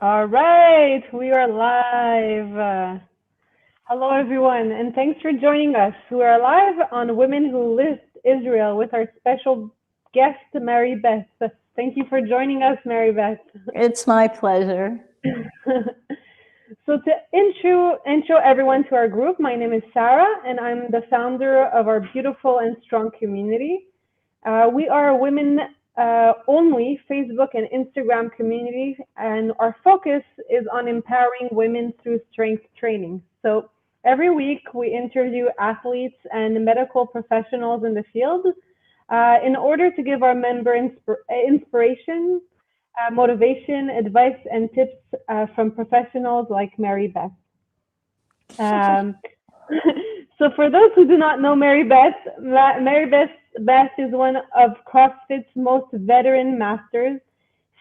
All right, we are live. Hello, everyone, and thanks for joining us. We are live on Women Who Lift Israel with our special guest, Mary Beth. Thank you for joining us, Mary Beth. It's my pleasure. So to intro everyone to our group, my name is Sarah, and I'm the founder of our beautiful and strong community. We are a women only Facebook and Instagram community, and our focus is on empowering women through strength training. So every week we interview athletes and medical professionals in the field in order to give our members inspiration, motivation, advice, and tips from professionals like Mary Beth. Um, so for those who do not know Mary Beth, Beth is one of CrossFit's most veteran masters.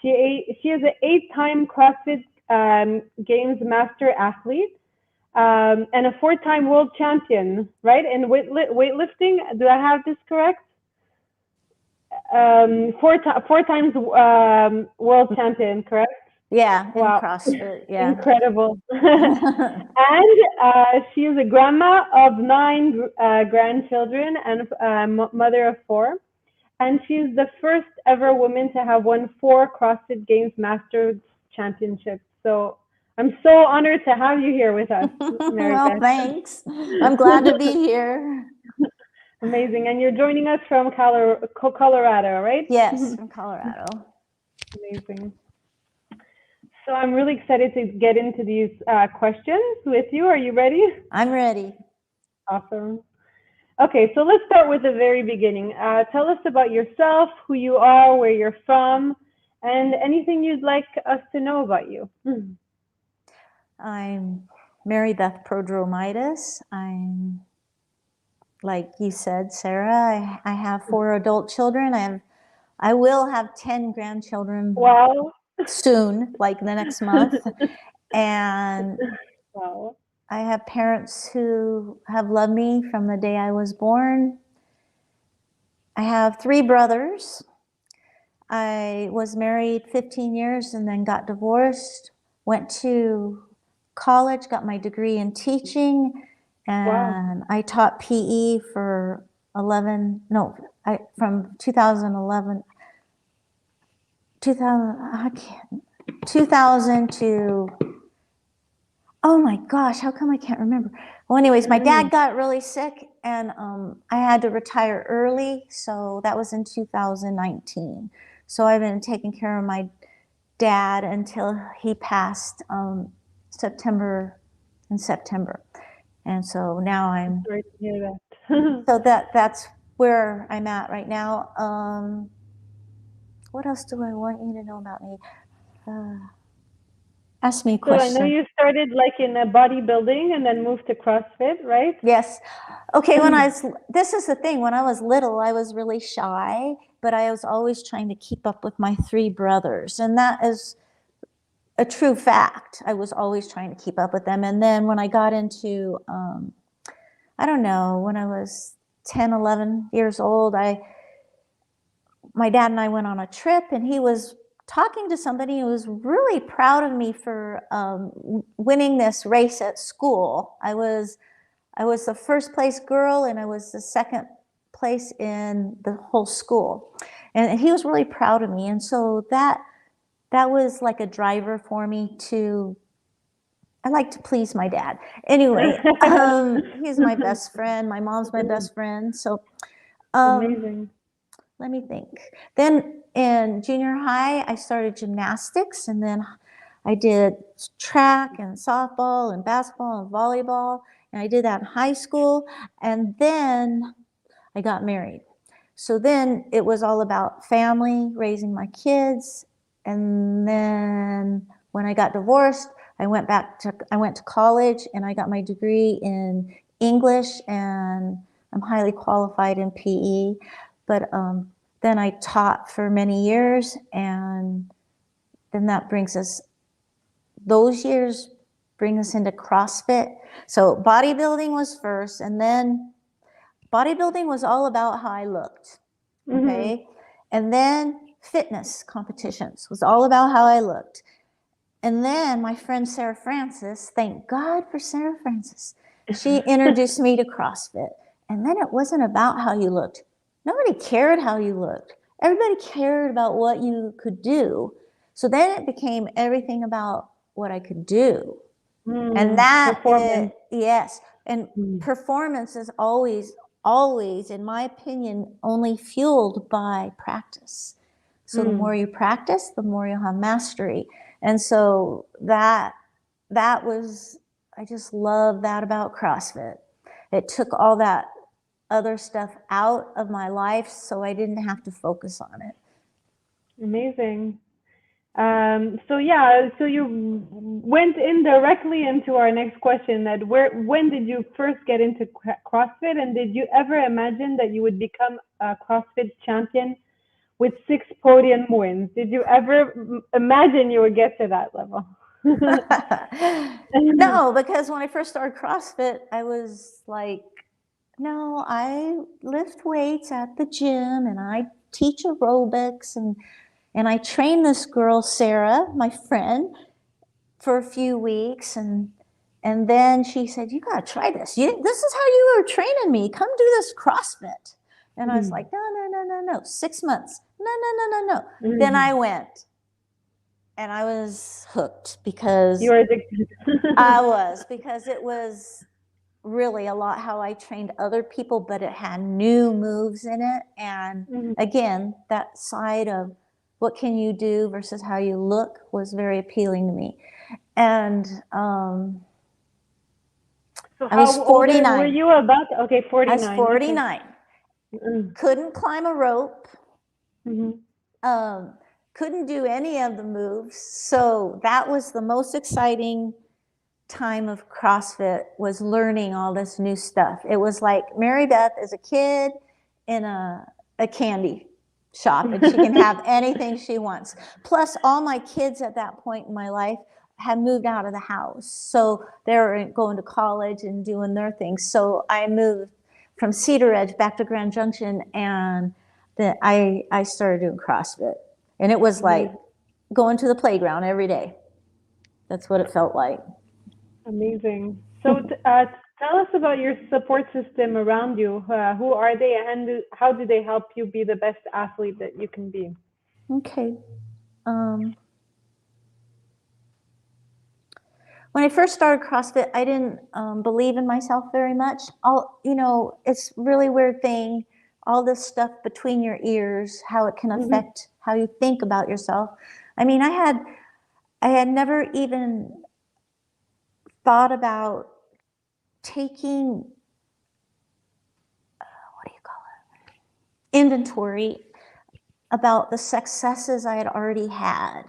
She is an 8-time CrossFit Games master athlete and a 4-time world champion, right? In weightlifting, do I have this correct? Four times world champion, correct? Yeah, in Wow. CrossFit, yeah. Incredible. And she is a grandma of 9 grandchildren and mother of 4. And she's the first ever woman to have won 4 CrossFit Games Masters Championships. So I'm so honored to have you here with us, Mary Well, Beth. thanks. I'm glad to be here. Amazing. And you're joining us from Colorado, right? Yes, from Colorado. Amazing. So I'm really excited to get into these questions with you. Are you ready? I'm ready. Awesome. Okay, so let's start with the very beginning. Tell us about yourself, who you are, where you're from, and anything you'd like us to know about you. I'm Mary Beth Prodromides. I'm, like you said, Sarah, I have 4 adult children. I will have 10 grandchildren Wow. soon, like the next month. And Wow. I have parents who have loved me from the day I was born. I have 3 brothers. I was married 15 years and then got divorced, went to college, got my degree in teaching, and Wow. I taught PE for from 2011, 2000 to, oh my gosh, how come I can't remember? Well, anyways, my dad got really sick and I had to retire early. So that was in 2019. So I've been taking care of my dad until he passed in September. And so now I'm, Sorry to hear that. so that's where I'm at right now. What else do I want you to know about me? Ask me a So I know question. you started like in bodybuilding and then moved to CrossFit, right? Yes. Okay, this is the thing, when I was little, I was really shy, but I was always trying to keep up with my 3 brothers. And that is a true fact. I was always trying to keep up with them. And then when I got into, I don't know, when I was 10, 11 years old, my dad and I went on a trip and he was talking to somebody who was really proud of me for winning this race at school. I was the first place girl and I was the second place in the whole school. And he was really proud of me. And so that was like a driver for me I like to please my dad. Anyway, he's my best friend. My mom's my best friend. So Amazing. let me think. Then in junior high, I started gymnastics, and then I did track and softball and basketball and volleyball, and I did that in high school, and then I got married. So then it was all about family, raising my kids, and then when I got divorced, I went to college, and I got my degree in English, and I'm highly qualified in PE. But then I taught for many years, and then those years bring us into CrossFit. So bodybuilding was first, and then bodybuilding was all about how I looked, okay? And then fitness competitions was all about how I looked. And then my friend Sarah Francis, thank God for Sarah Francis, she introduced me to CrossFit. And then it wasn't about how you looked. Nobody cared how you looked. Everybody cared about what you could do. So then it became everything about what I could do. And that is, yes. And performance is always, in my opinion, only fueled by practice. So the more you practice, the more you'll have mastery. And so that was, I just love that about CrossFit. It took all that other stuff out of my life so I didn't have to focus on it. Amazing. So you went directly into our next question, that when did you first get into CrossFit, and did you ever imagine that you would become a CrossFit champion with 6 podium wins? Did you ever imagine you would get to that level? No, because when I first started CrossFit, I was like, no, I lift weights at the gym and I teach aerobics and I trained this girl, Sarah, my friend, for a few weeks. And then she said, you got to try this. This is how you were training me. Come do this CrossFit. And I was like, no. 6 months. No. Then I went. And I was hooked because you were addicted. I was, because it was really a lot how I trained other people, but it had new moves in it. And again, that side of what can you do versus how you look was very appealing to me. And So I was 49. Were you about? Okay, 49. I was 49. Okay. Couldn't climb a rope. Couldn't do any of the moves. So that was the most exciting time of CrossFit, was learning all this new stuff. It was like Mary Beth is a kid in a candy shop, and she can have anything she wants. Plus, all my kids at that point in my life had moved out of the house. So they were going to college and doing their things. So I moved from Cedar Edge back to Grand Junction, and then I started doing CrossFit. And it was like going to the playground every day. That's what it felt like. Amazing. So tell us about your support system around you. Who are they, and how do they help you be the best athlete that you can be? Okay. When I first started CrossFit, I didn't believe in myself very much. It's a really weird thing, all this stuff between your ears, how it can affect how you think about yourself. I mean, I had never even thought about taking, inventory about the successes I had already had.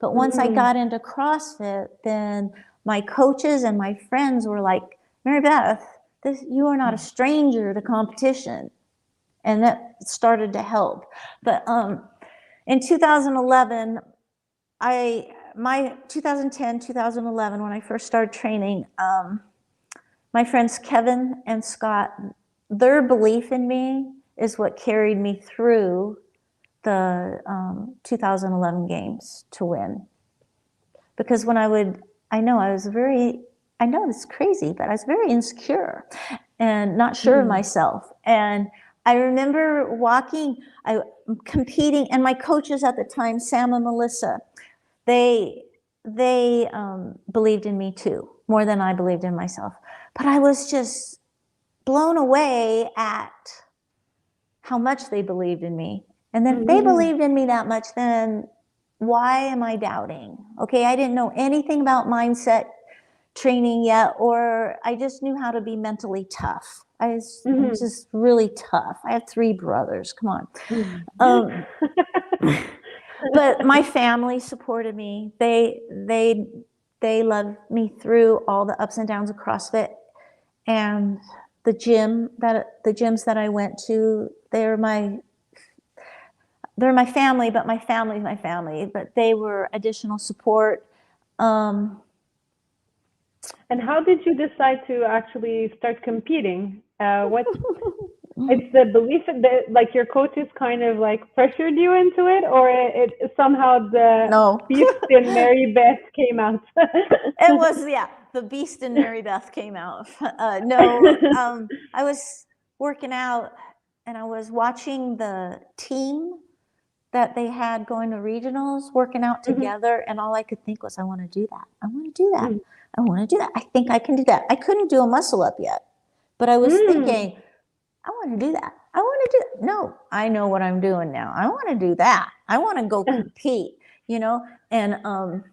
But once I got into CrossFit, then my coaches and my friends were like, Mary Beth, you are not a stranger to competition. And that started to help. But in 2011, 2010, 2011, when I first started training, my friends Kevin and Scott, their belief in me is what carried me through the 2011 games to win. Because when I know it's crazy, but I was very insecure and not sure of myself. And I remember competing, and my coaches at the time, Sam and Melissa, they believed in me too, more than I believed in myself. But I was just blown away at how much they believed in me. And then if they believed in me that much, then why am I doubting? Okay, I didn't know anything about mindset training yet, or I just knew how to be mentally tough. I was just really tough. I have 3 brothers. Come on. But my family supported me. They loved me through all the ups and downs of CrossFit, and the gyms that I went to, they're my family, but my family's my family. But they were additional support. And how did you decide to actually start competing? it's the belief that like your coaches kind of like pressured you into it, or it somehow the No. beast in Mary Beth came out. It was, yeah, the beast in Mary Beth came out. No, I was working out and I was watching the team that they had going to regionals working out Mhm, together, and all I could think was, I want to do that. I want to do that. mhm. I want to do that. I think I can do that. I couldn't do a muscle up yet, but I was Mm. thinking, I want to do that. I want to do, no, I know what I'm doing now. I want to do that. I want to go compete, you know? And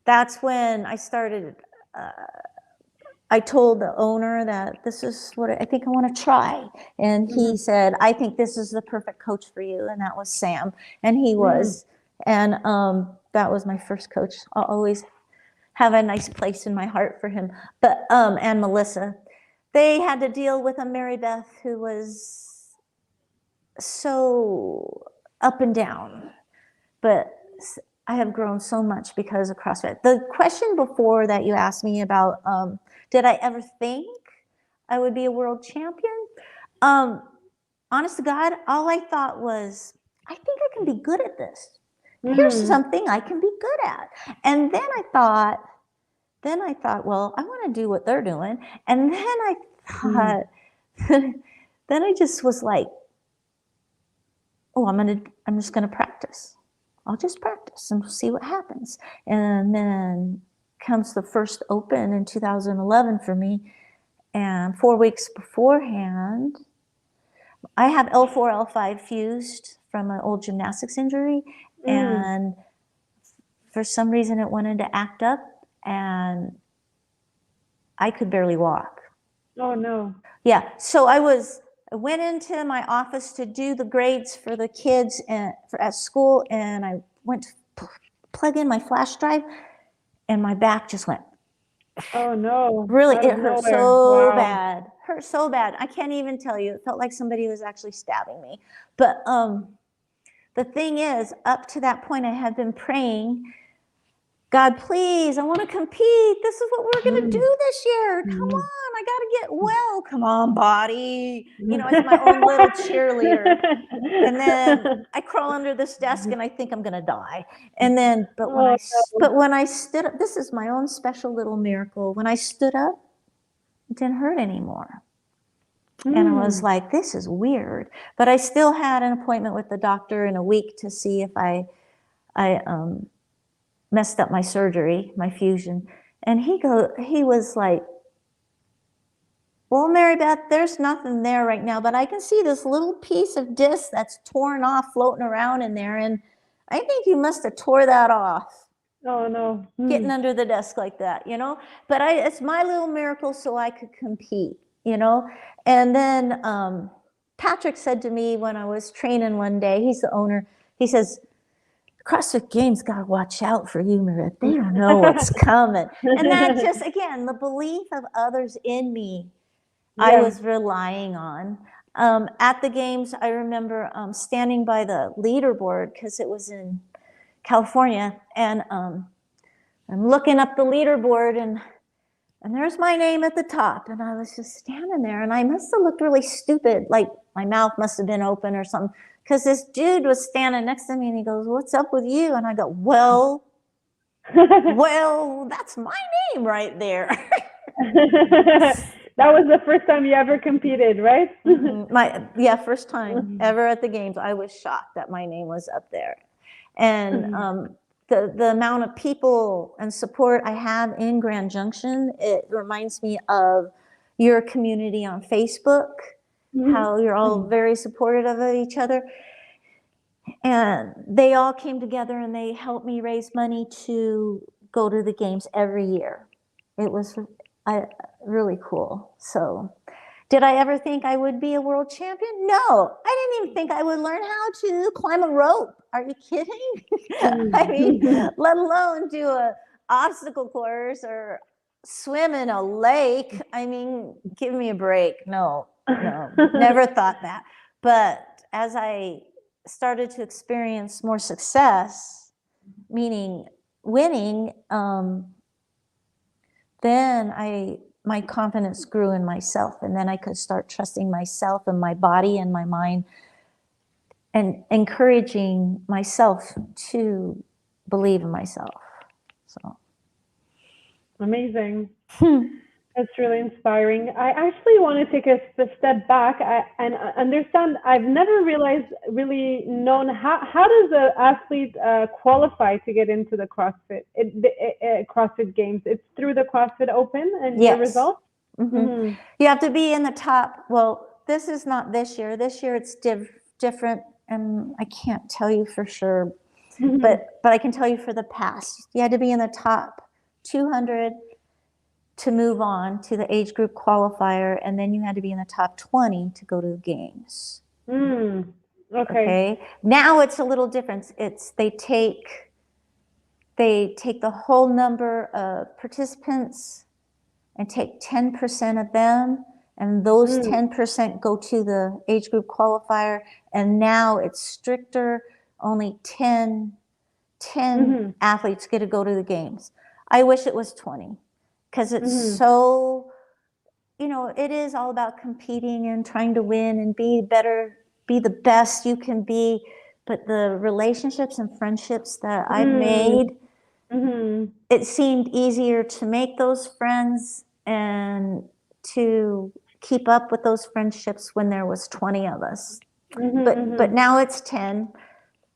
that's when I started, uh, I told the owner that this is what I think I want to try. And he Mhm, said, I think this is the perfect coach for you. And that was Sam. And he mm. was. And that was my first coach. I'll always have a nice place in my heart for him. But, and Melissa, they had to deal with a Mary Beth who was so up and down. But I have grown so much because of CrossFit. The question before that you asked me about, did I ever think I would be a world champion? Um, honest to God, all I thought was, I think I can be good at this. Here's Mhm, something I can be good at. And then I thought, well, I want to do what they're doing. And then I mhm. thought, then I just was like, oh, I'm just gonna practice. I'll just practice and see what happens. And then comes the first open in 2011 for me. And 4 weeks beforehand, I have L4, L5 fused from an old gymnastics injury. Mm. And for some reason it wanted to act up and I could barely walk. Oh no. Yeah, so I went into my office to do the grades for the kids at school, and I went to plug in my flash drive, and my back just went, Oh no. really, Out it of hurt nowhere. so Wow. bad, hurt so bad. I can't even tell you. It felt like somebody was actually stabbing me. But the thing is, up to that point, I had been praying, God, please, I want to compete. This is what we're going to Mm. do this year. Come Mhm. on, I got to get well. Come on, body. You know, as my own little cheerleader. And then I crawl under this desk and I think I'm going to die. And then, Oh no. but when I stood up, this is my own special little miracle. When I stood up, it didn't hurt anymore. And I was Mm. like, this is weird. But I still had an appointment with the doctor in a week to see if I messed up my surgery, my fusion. And he was like, well, Mary Beth, there's nothing there right now, but I can see this little piece of disc that's torn off floating around in there. And I think you must have tore that off Oh no. getting Mm. under the desk like that, you know? But it's my little miracle so I could compete, you know? And then Patrick said to me when I was training one day, he's the owner, he says, CrossFit Games got to watch out for you, Mary Beth. They don't know what's coming. And that just, again, the belief of others in me, I Yeah. was relying on. At the games, I remember standing by the leaderboard because it was in California, and I'm looking up the leaderboard, and there's my name at the top, and I was just standing there, and I must have looked really stupid, like my mouth must have been open or something, because this dude was standing next to me, and he goes, "What's up with you?" And I go, "Well, that's my name right there." That was the first time you ever competed, right? First time ever at the games, I was shocked that my name was up there. And the amount of people and support I have in Grand Junction, it reminds me of your community on Facebook, how you're all very supportive of each other. And they all came together and they helped me raise money to go to the games every year. It was really cool. So did I ever think I would be a world champion? No, I didn't even think I would learn how to climb a rope. Are you kidding? I mean, let alone do a obstacle course or swim in a lake. I mean, give me a break. No, never thought that. But as I started to experience more success, meaning winning, then I my confidence grew in myself, and then I could start trusting myself and my body and my mind, and encouraging myself to believe in myself. So Amazing. That's really inspiring. I actually want to take a step back and understand. I've never really known how does an athlete qualify to get into the CrossFit Games. It's through the CrossFit Open and your yes. results. You have to be in the top. Well, this is not this year. This year it's different, and I can't tell you for sure, but I can tell you for the past. You had to be in the top 200 to move on to the age group qualifier, and then you had to be in the top 20 to go to the games. Okay. Now it's a little different. They take the whole number of participants and take 10% of them, and those 10% go to the age group qualifier, and now it's stricter. Only 10 athletes get to go to the games. I wish it was 20. Because it's so, it is all about competing and trying to win and be better, be the best you can be. But the relationships and friendships that I've made, it seemed easier to make those friends and to keep up with those friendships when there was 20 of us. But now it's 10.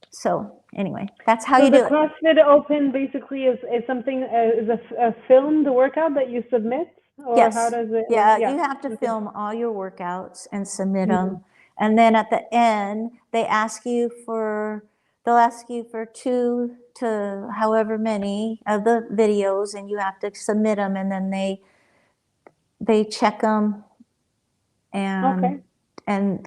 So anyway, that's how you do it. So the CrossFit Open basically is something is a filmed workout that you submit, or yes. how does it? Yeah, you have to film all your workouts and submit them, and then at the end they'll ask you for 2 to however many of the videos, and you have to submit them, and then they check them and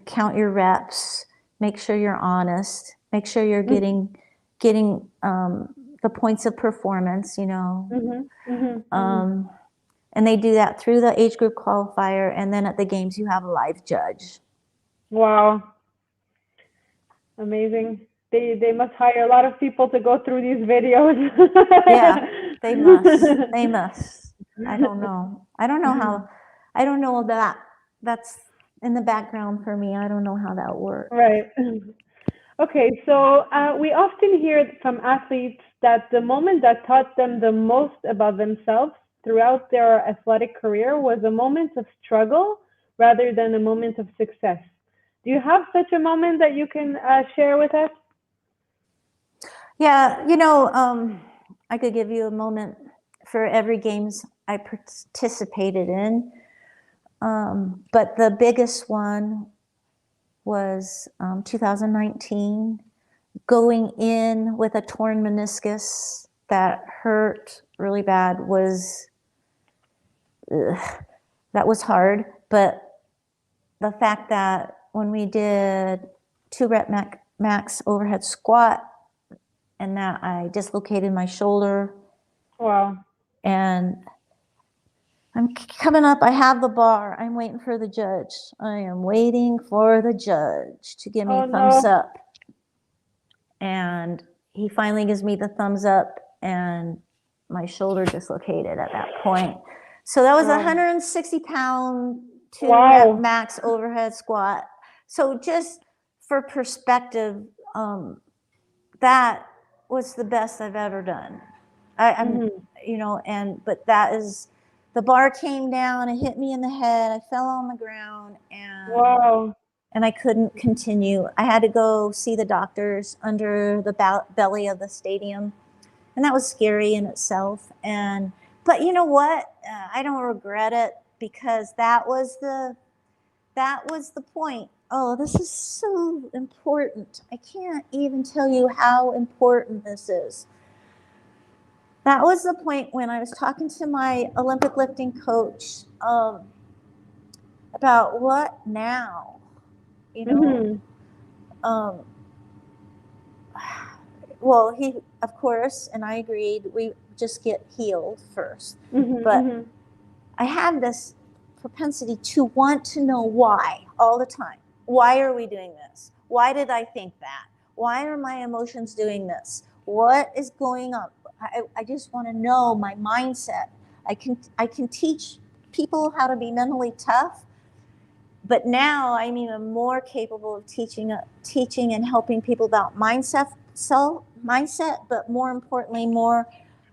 count your reps, make sure you're honest. Make sure you're getting the points of performance, and they do that through the age group qualifier, and then at the games you have a live judge. Wow, amazing! They must hire a lot of people to go through these videos. Yeah, they must. They must. I don't know how. I don't know that. That's in the background for me. I don't know how that works. Right. Okay, so we often hear from athletes that the moment that taught them the most about themselves throughout their athletic career was a moment of struggle rather than a moment of success. Do you have such a moment that you can share with us? Yeah, I could give you a moment for every games I participated in, but the biggest one was 2019, going in with a torn meniscus that hurt really bad. That was hard, but the fact that when we did 2 rep max overhead squat, and that I dislocated my shoulder. Wow. And I'm coming up, I have the bar, I'm waiting for the judge. I am waiting for the judge to give me a thumbs up. And he finally gives me the thumbs up, and my shoulder dislocated at that point. So that was a 160-pound 2 rep max overhead squat. So just for perspective, that was the best I've ever done. But that is, the bar came down, it hit me in the head, I fell on the ground, and I couldn't continue. I had to go see the doctors under the belly of the stadium, and that was scary in itself. But you know what? I don't regret it, because that was the point. Oh, this is so important. I can't even tell you how important this is. That was the point when I was talking to my Olympic lifting coach about what now, well, he, of course, and I agreed, we just get healed first. But I had this propensity to want to know why all the time. Why are we doing this? Why did I think that? Why are my emotions doing this? What is going on? I just want to know my mindset. I can teach people how to be mentally tough. But now I'm even more capable of teaching and helping people about mindset, but more importantly,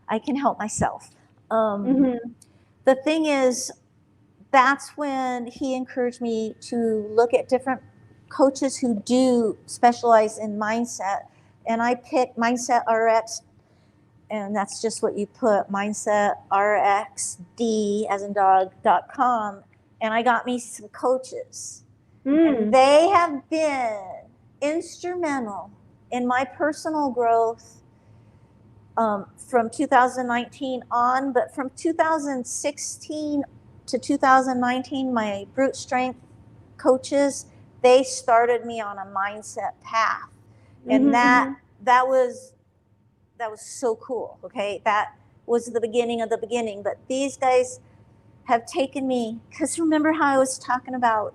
I can help myself. The thing is, that's when he encouraged me to look at different coaches who do specialize in mindset. And I picked Mindset RX, and that's just what you put, mindsetrxd as in dog.com. And I got me some coaches. And they have been instrumental in my personal growth from 2019 on. But from 2016 to 2019, my brute strength coaches, they started me on a mindset path. And that was so cool. Okay, that was the beginning of the beginning. But these guys have taken me, because remember how I was talking about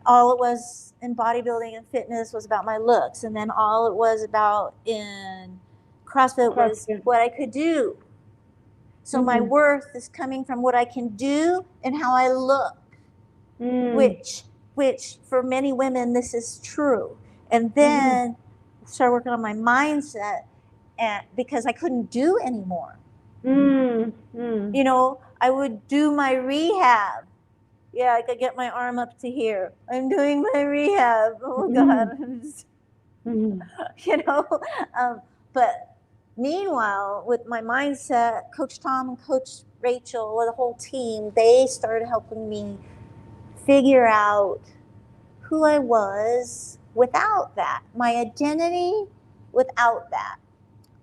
all it was in bodybuilding and fitness was about my looks, and then all it was about in CrossFit was what I could do. So my worth is coming from what I can do and how I look, which for many women this is true. And then started working on my mindset, and because I couldn't do anymore. You know, I would do my rehab. Yeah, I could get my arm up to here. I'm doing my rehab. Oh God, you know. But meanwhile, with my mindset, Coach Tom and Coach Rachel, or the whole team, they started helping me figure out who I was without that, my identity without that,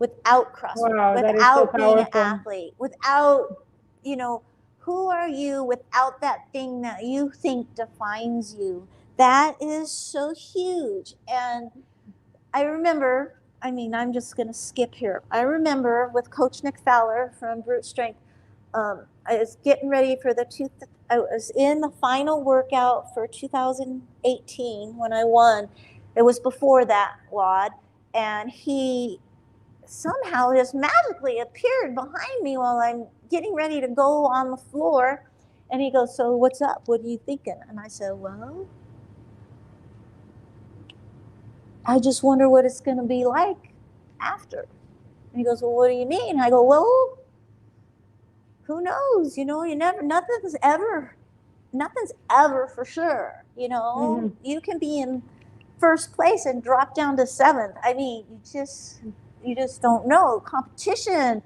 without CrossFit, without being an athlete, without, you know, who are you without that thing that you think defines you? That is so huge. And I remember, I mean, I'm just going to skip here. I remember with Coach Nick Fowler from Brute Strength, I was getting ready for I was in the final workout for 2018 when I won. It was before that, WOD. And he somehow just magically appeared behind me while I'm getting ready to go on the floor. And he goes, so what's up? What are you thinking? And I said, well, I just wonder what it's going to be like after. And he goes, well, what do you mean? I go, well, who knows? You know, nothing's ever for sure. You know, you can be in first place and drop down to seventh. I mean, you just don't know. Competition,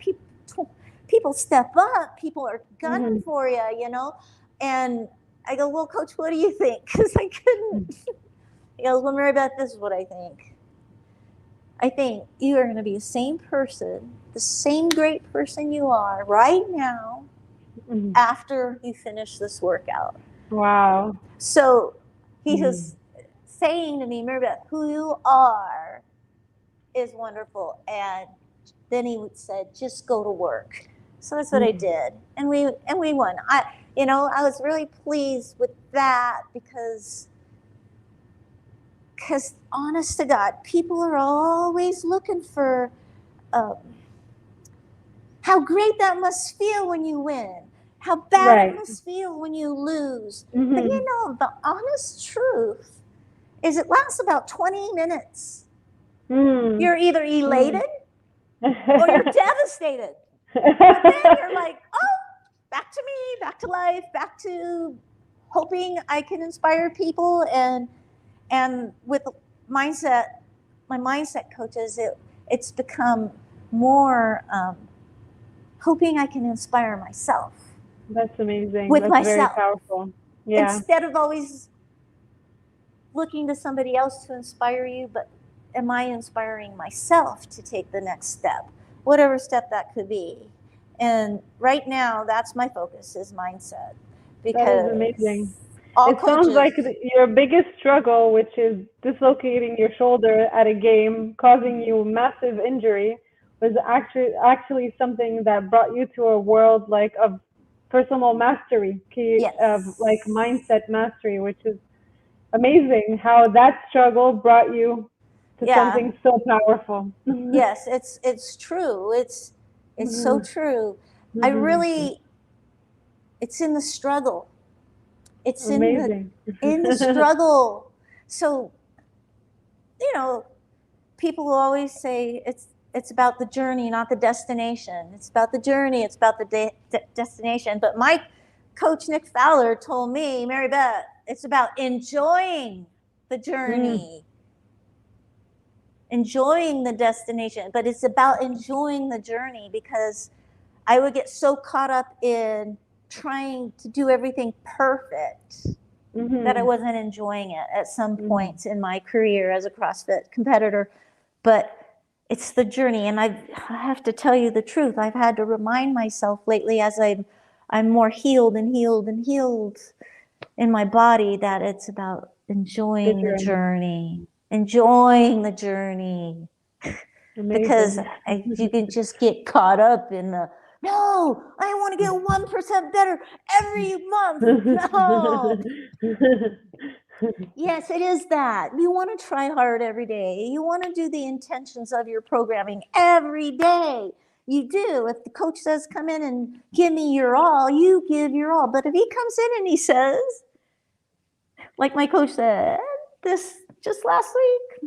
people step up, people are gunning for you, you know. And I go, well, Coach, what do you think? Because I couldn't. He goes, well, Mary Beth, this is what I think. I think you are going to be the same person, the same great person you are right now after you finish this workout. Wow. So he was saying to me, Mary Beth, who you are is wonderful. And then he said, just go to work. So that's what I did. And we won. I was really pleased with that because honest to God, people are always looking for how great that must feel when you win, how bad it must feel when you lose. But you know, the honest truth is it lasts about 20 minutes. You're either elated or you're devastated. But then you're like, oh, back to me, back to life, back to hoping I can inspire people. And with my mindset coaches, it's become more hoping I can inspire myself. That's amazing. With That's myself. Very powerful. Yeah. Instead of always looking to somebody else to inspire you, but am I inspiring myself to take the next step, whatever step that could be? And right now, that's my focus is mindset. Because that is amazing. It sounds like your biggest struggle, which is dislocating your shoulder at a game, causing you massive injury, was actually something that brought you to a world of personal mastery, of mindset mastery, which is amazing how that struggle brought you to something so powerful. Yes, it's true. It's so true. I really, It's in the struggle. It's Amazing. in the struggle. So, you know, people will always say it's about the journey, not the destination. It's about the journey. It's about the destination. But my coach, Nick Fowler, told me, Mary Beth, it's about enjoying the journey, enjoying the destination. But it's about enjoying the journey, because I would get so caught up in trying to do everything perfect that I wasn't enjoying it at some points in my career as a CrossFit competitor. But it's the journey. And I have to tell you the truth. I've had to remind myself lately, as I'm more healed and healed and healed in my body, that it's about enjoying the journey, enjoying the journey. Amazing. Because you can just get caught up in the, no, I want to get 1% better every month. No. Yes, it is that. You want to try hard every day. You want to do the intentions of your programming every day. You do. If the coach says, come in and give me your all, you give your all. But if he comes in and he says, like my coach said, this just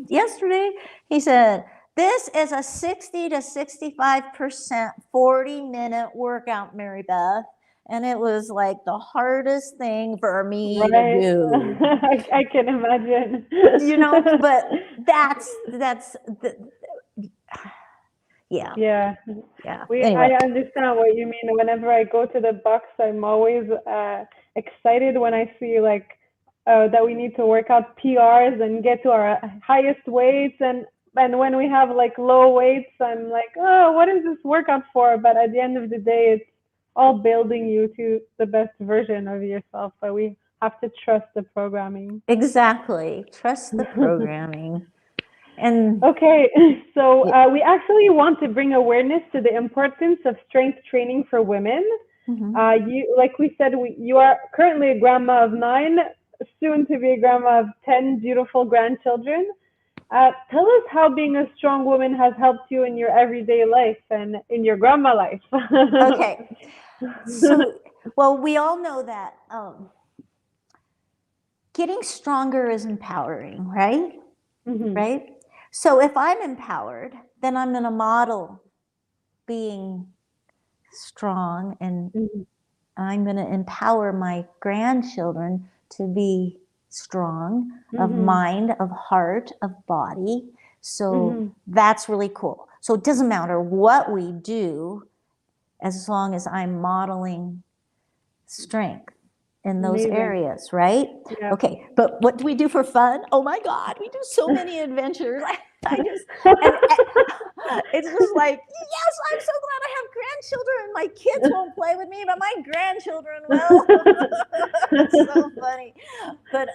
yesterday, he said, this is a 60 to 65% 40-minute workout, Mary Beth. And it was like the hardest thing for me to do. I can imagine. You know, but that's yeah. I understand what you mean. Whenever I go to the box, I'm always excited when I see like that we need to work out PRs and get to our highest weights, and when we have like low weights, I'm like, oh, what is this workout for? But at the end of the day, it's all building you to the best version of yourself. But we have to trust the programming. Exactly. Trust the programming. And okay, so we actually want to bring awareness to the importance of strength training for women. You, like we said, you are currently a grandma of 9, soon to be a grandma of 10 beautiful grandchildren. Tell us how being a strong woman has helped you in your everyday life and in your grandma life. Okay. So, well, we all know that getting stronger is empowering, right? Right? So if I'm empowered, then I'm going to model being strong, and I'm going to empower my grandchildren to be strong of mind, of heart, of body. So that's really cool. So it doesn't matter what we do, as long as I'm modeling strength in those areas, right? Yeah. Okay, but what do we do for fun? Oh my God, we do so many adventures. It's just like, yes, I'm so glad I have grandchildren, and my kids won't play with me, but my grandchildren will. It's so funny. But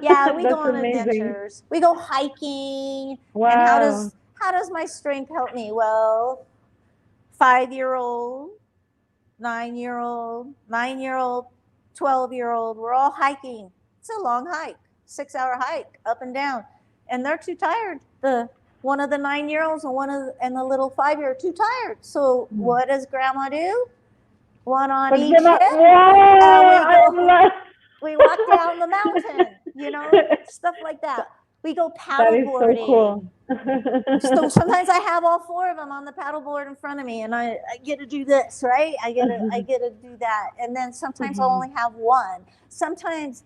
yeah, we go on adventures. We go hiking. Wow. And how does my strength help me? Well, 5-year-old, 9-year-old, 12-year-old, we're all hiking. It's a long hike, 6-hour hike up and down. And they're too tired. One of the 9-year-olds and the little 5-year-old are too tired. So what does grandma do? One on each hip. And we walk down the mountain, you know, stuff like that. We go paddleboarding. That is so cool. So sometimes I have all 4 of them on the paddleboard in front of me, and I get to do this, right? I get to do that. And then sometimes I'll only have 1. Sometimes,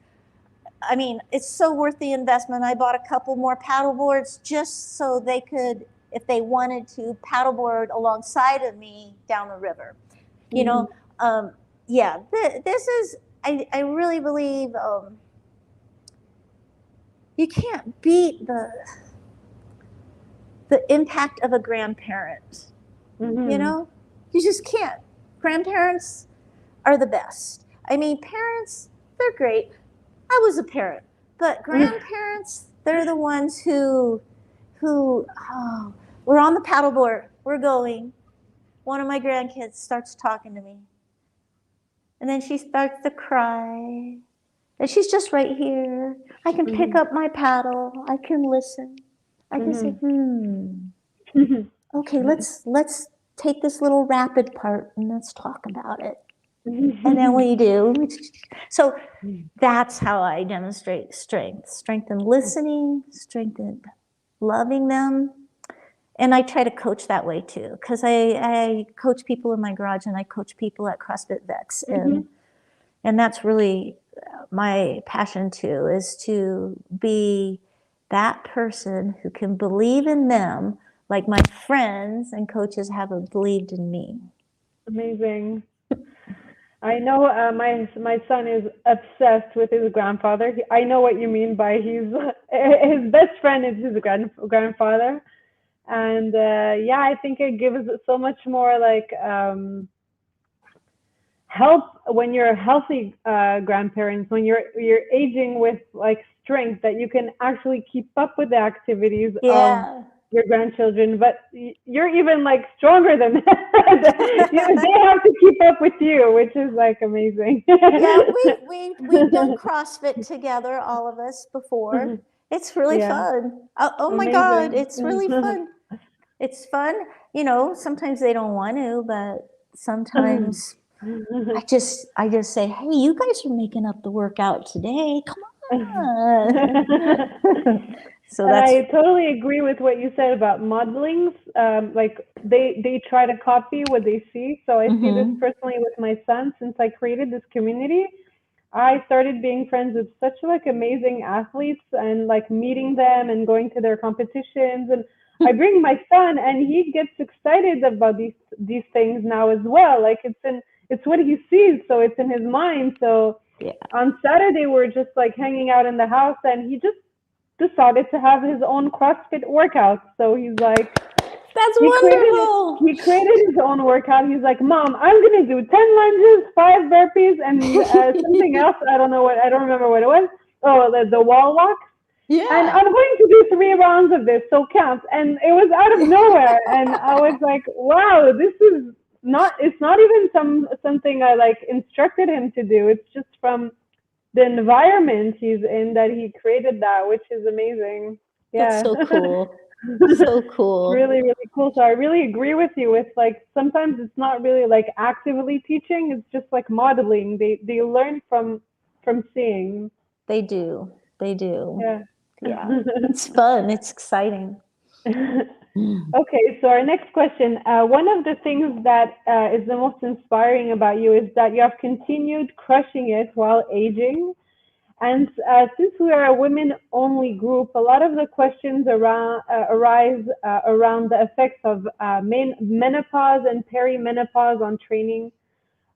I mean, it's so worth the investment. I bought a couple more paddleboards just so they could, if they wanted to, paddleboard alongside of me down the river. You know, this is, I really believe you can't beat the impact of a grandparent. You know, you just can't. Grandparents are the best. I mean, parents, they're great. I was a parent, but grandparents, they're the ones who we're on the paddleboard, we're going. One of my grandkids starts talking to me, and then she starts to cry. And she's just right here. I can pick up my paddle. I can listen. I can say, okay, let's take this little rapid part and let's talk about it. And then we do. So that's how I demonstrate strength in listening, strength in loving them. And I try to coach that way too, because I coach people in my garage and I coach people at CrossFit Vex. And that's really my passion too, is to be that person who can believe in them like my friends and coaches have believed in me. Amazing. I know my son is obsessed with his grandfather. I know what you mean by his best friend is his grandfather, and yeah, I think it gives so much more like help when you're healthy grandparents, when you're aging with like strength, that you can actually keep up with the activities of your grandchildren, but you're even like stronger than that. They have to keep up with you, which is like amazing. Yeah, we've done CrossFit together, all of us before. It's really fun. Oh my God, it's really fun. It's fun. You know, sometimes they don't want to, but sometimes I just say, hey, you guys are making up the workout today. Come on. So and I totally agree with what you said about modelings. Like they try to copy what they see. So I see this personally with my son. Since I created this community, I started being friends with such like amazing athletes and like meeting them and going to their competitions. And I bring my son, and he gets excited about these things now as well. Like it's what he sees, so it's in his mind. So on Saturday we're just like hanging out in the house, and he just decided to have his own CrossFit workout. So he's like, that's wonderful. He created his own workout. He's like, Mom, I'm gonna do 10 lunges, 5 burpees, and something else. I don't remember what it was. Oh, the wall walks. Yeah. And I'm going to do 3 rounds of this, so count. And it was out of nowhere, and I was like, wow, this is not. It's not even something I like instructed him to do. It's just from the environment he's in that he created that, which is amazing. Yeah. That's so cool. So cool. Really, really cool. So I really agree with you with like sometimes it's not really like actively teaching, it's just like modeling. They learn from seeing. They do. Yeah. It's fun. It's exciting. Okay, so our next question. One of the things that is the most inspiring about you is that you have continued crushing it while aging. And since we are a women-only group, a lot of the questions arise around the effects of menopause and perimenopause on training.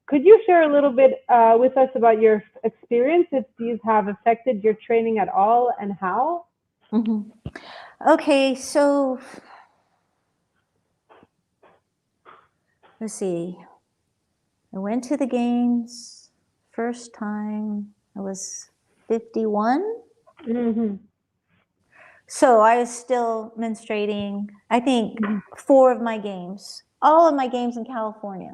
Could you share a little bit with us about your experience, if these have affected your training at all, and how? Okay, so let's see. I went to the games first time. I was 51. So I was still menstruating, I think 4 of my games, all of my games in California.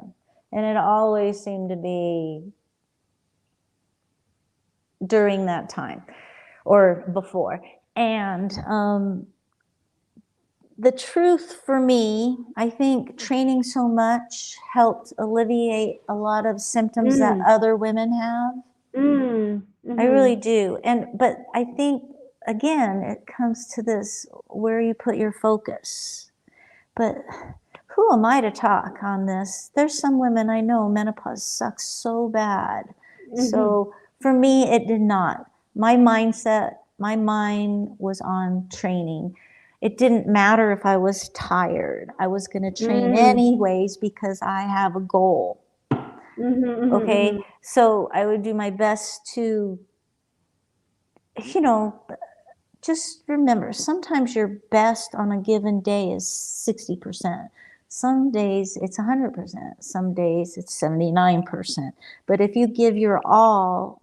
And it always seemed to be during that time or before. And the truth for me, I think training so much helped alleviate a lot of symptoms that other women have. I really do. But I think, again, it comes to this, where you put your focus. But who am I to talk on this? There's some women I know, menopause sucks so bad. So for me, it did not. My mindset, my mind was on training. It didn't matter if I was tired. I was going to train anyways because I have a goal. Okay, so I would do my best to, just remember, sometimes your best on a given day is 60%. Some days it's 100%. Some days it's 79%. But if you give your all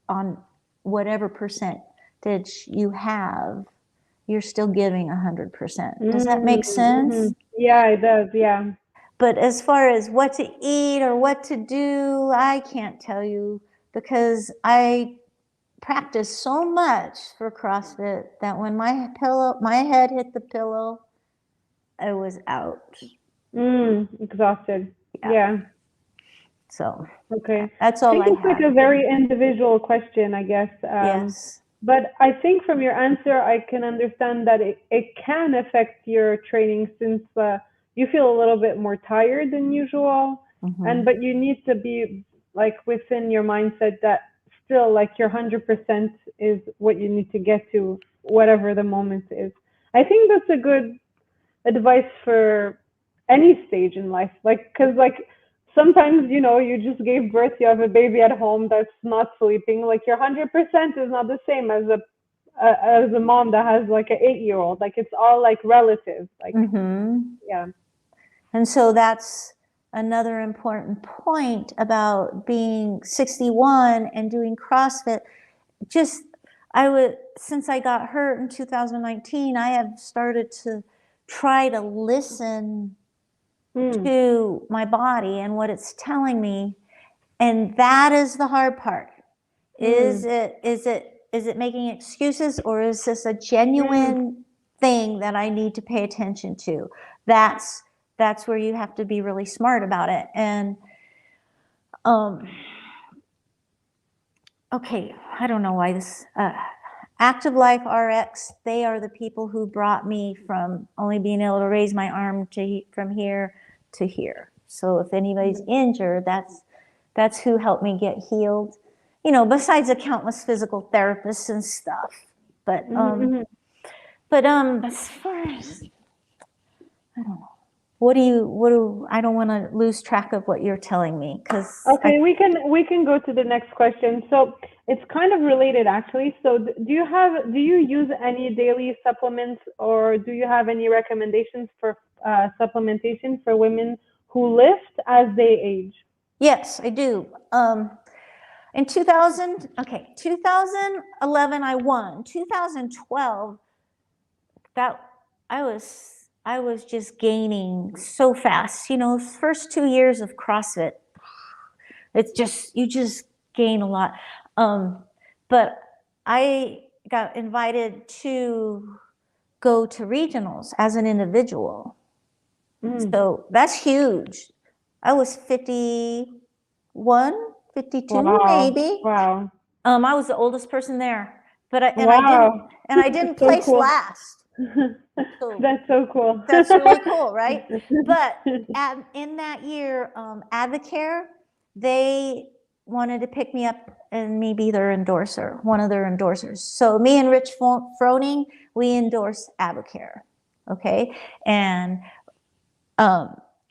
on whatever percentage you have, you're still giving 100%. Does that make sense? Yeah, it does. Yeah. But as far as what to eat or what to do, I can't tell you, because I practiced so much for CrossFit that when my head hit the pillow, I was out. Exhausted. Yeah. So Okay. that's I all think I it's like had. a very individual question, I guess. Yes. But I think from your answer, I can understand that it can affect your training since you feel a little bit more tired than usual. Mhm. But you need to be like within your mindset that still like your 100% is what you need to get to, whatever the moment is. I think that's a good advice for any stage in life. Like, cause like sometimes, you just gave birth, you have a baby at home that's not sleeping. Like your 100% is not the same as a mom that has like an 8-year-old. Like it's all like relative. Like, yeah. And so that's another important point about being 61 and doing CrossFit. Just, since I got hurt in 2019, I have started to try to listen to my body and what it's telling me. And that is the hard part. Is it making excuses, or is this a genuine thing that I need to pay attention to? That's where you have to be really smart about it. And okay, I don't know why this Active Life RX, they are the people who brought me from only being able to raise my arm from here to here. So if anybody's injured, that's who helped me get healed. Besides the countless physical therapists and stuff. But as far as, I don't know. I don't want to lose track of what you're telling me, because Okay, we can go to the next question. So it's kind of related actually. So do you use any daily supplements, or do you have any recommendations for supplementation for women who lift as they age? Yes, I do. In 2011 I won. 2012, that I was just gaining so fast. First 2 years of CrossFit, you just gain a lot. But I got invited to go to regionals as an individual. So that's huge. I was 51, 52, Wow. maybe. Wow. I was the oldest person there, but I Wow. didn't So place cool. last. So That's so cool. that's really cool, right? But in that year, Advocare, they wanted to pick me up and me be their endorser, one of their endorsers. So me and Rich Froning, we endorse Advocare, okay? And I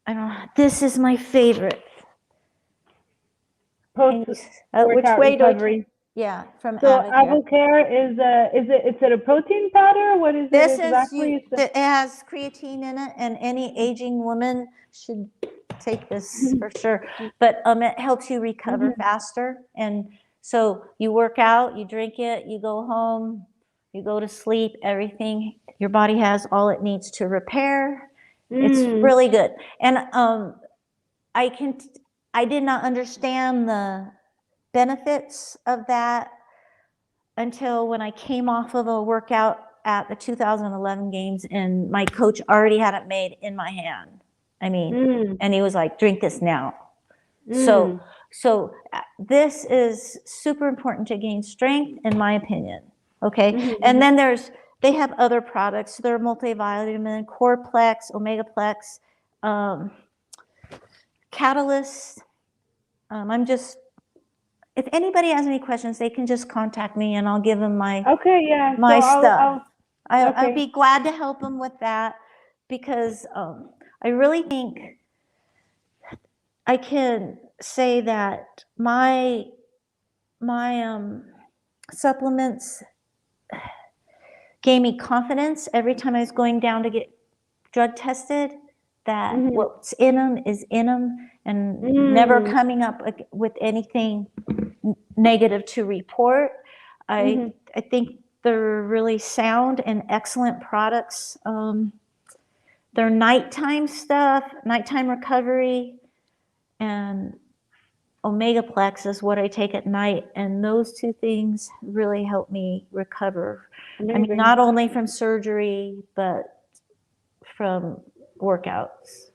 don't know, this is my favorite. Which way Recovery. Yeah, from So Advocare. Avocare is it a protein powder? What is it exactly? It has creatine in it, and any aging woman should take this for sure. But it helps you recover faster. And so you work out, you drink it, you go home, you go to sleep, everything, your body has all it needs to repair. It's really good. And I did not understand the benefits of that until when I came off of a workout at the 2011 games, and my coach already had it made in my hand. And he was like, drink this now. So this is super important to gain strength, in my opinion. Okay. And then they have other products. They're multivitamin, Coreplex, Omegaplex, Catalyst. If anybody has any questions, they can just contact me and I'll give them my stuff. I'll be glad to help them with that, because I really think I can say that my supplements gave me confidence every time I was going down to get drug tested, that what's in them is in them, and never coming up with anything negative to report. I think they're really sound and excellent products. They're nighttime stuff, nighttime recovery, and Omegaplex is what I take at night, and those two things really help me recover. Amazing. Not only from surgery, but from workouts.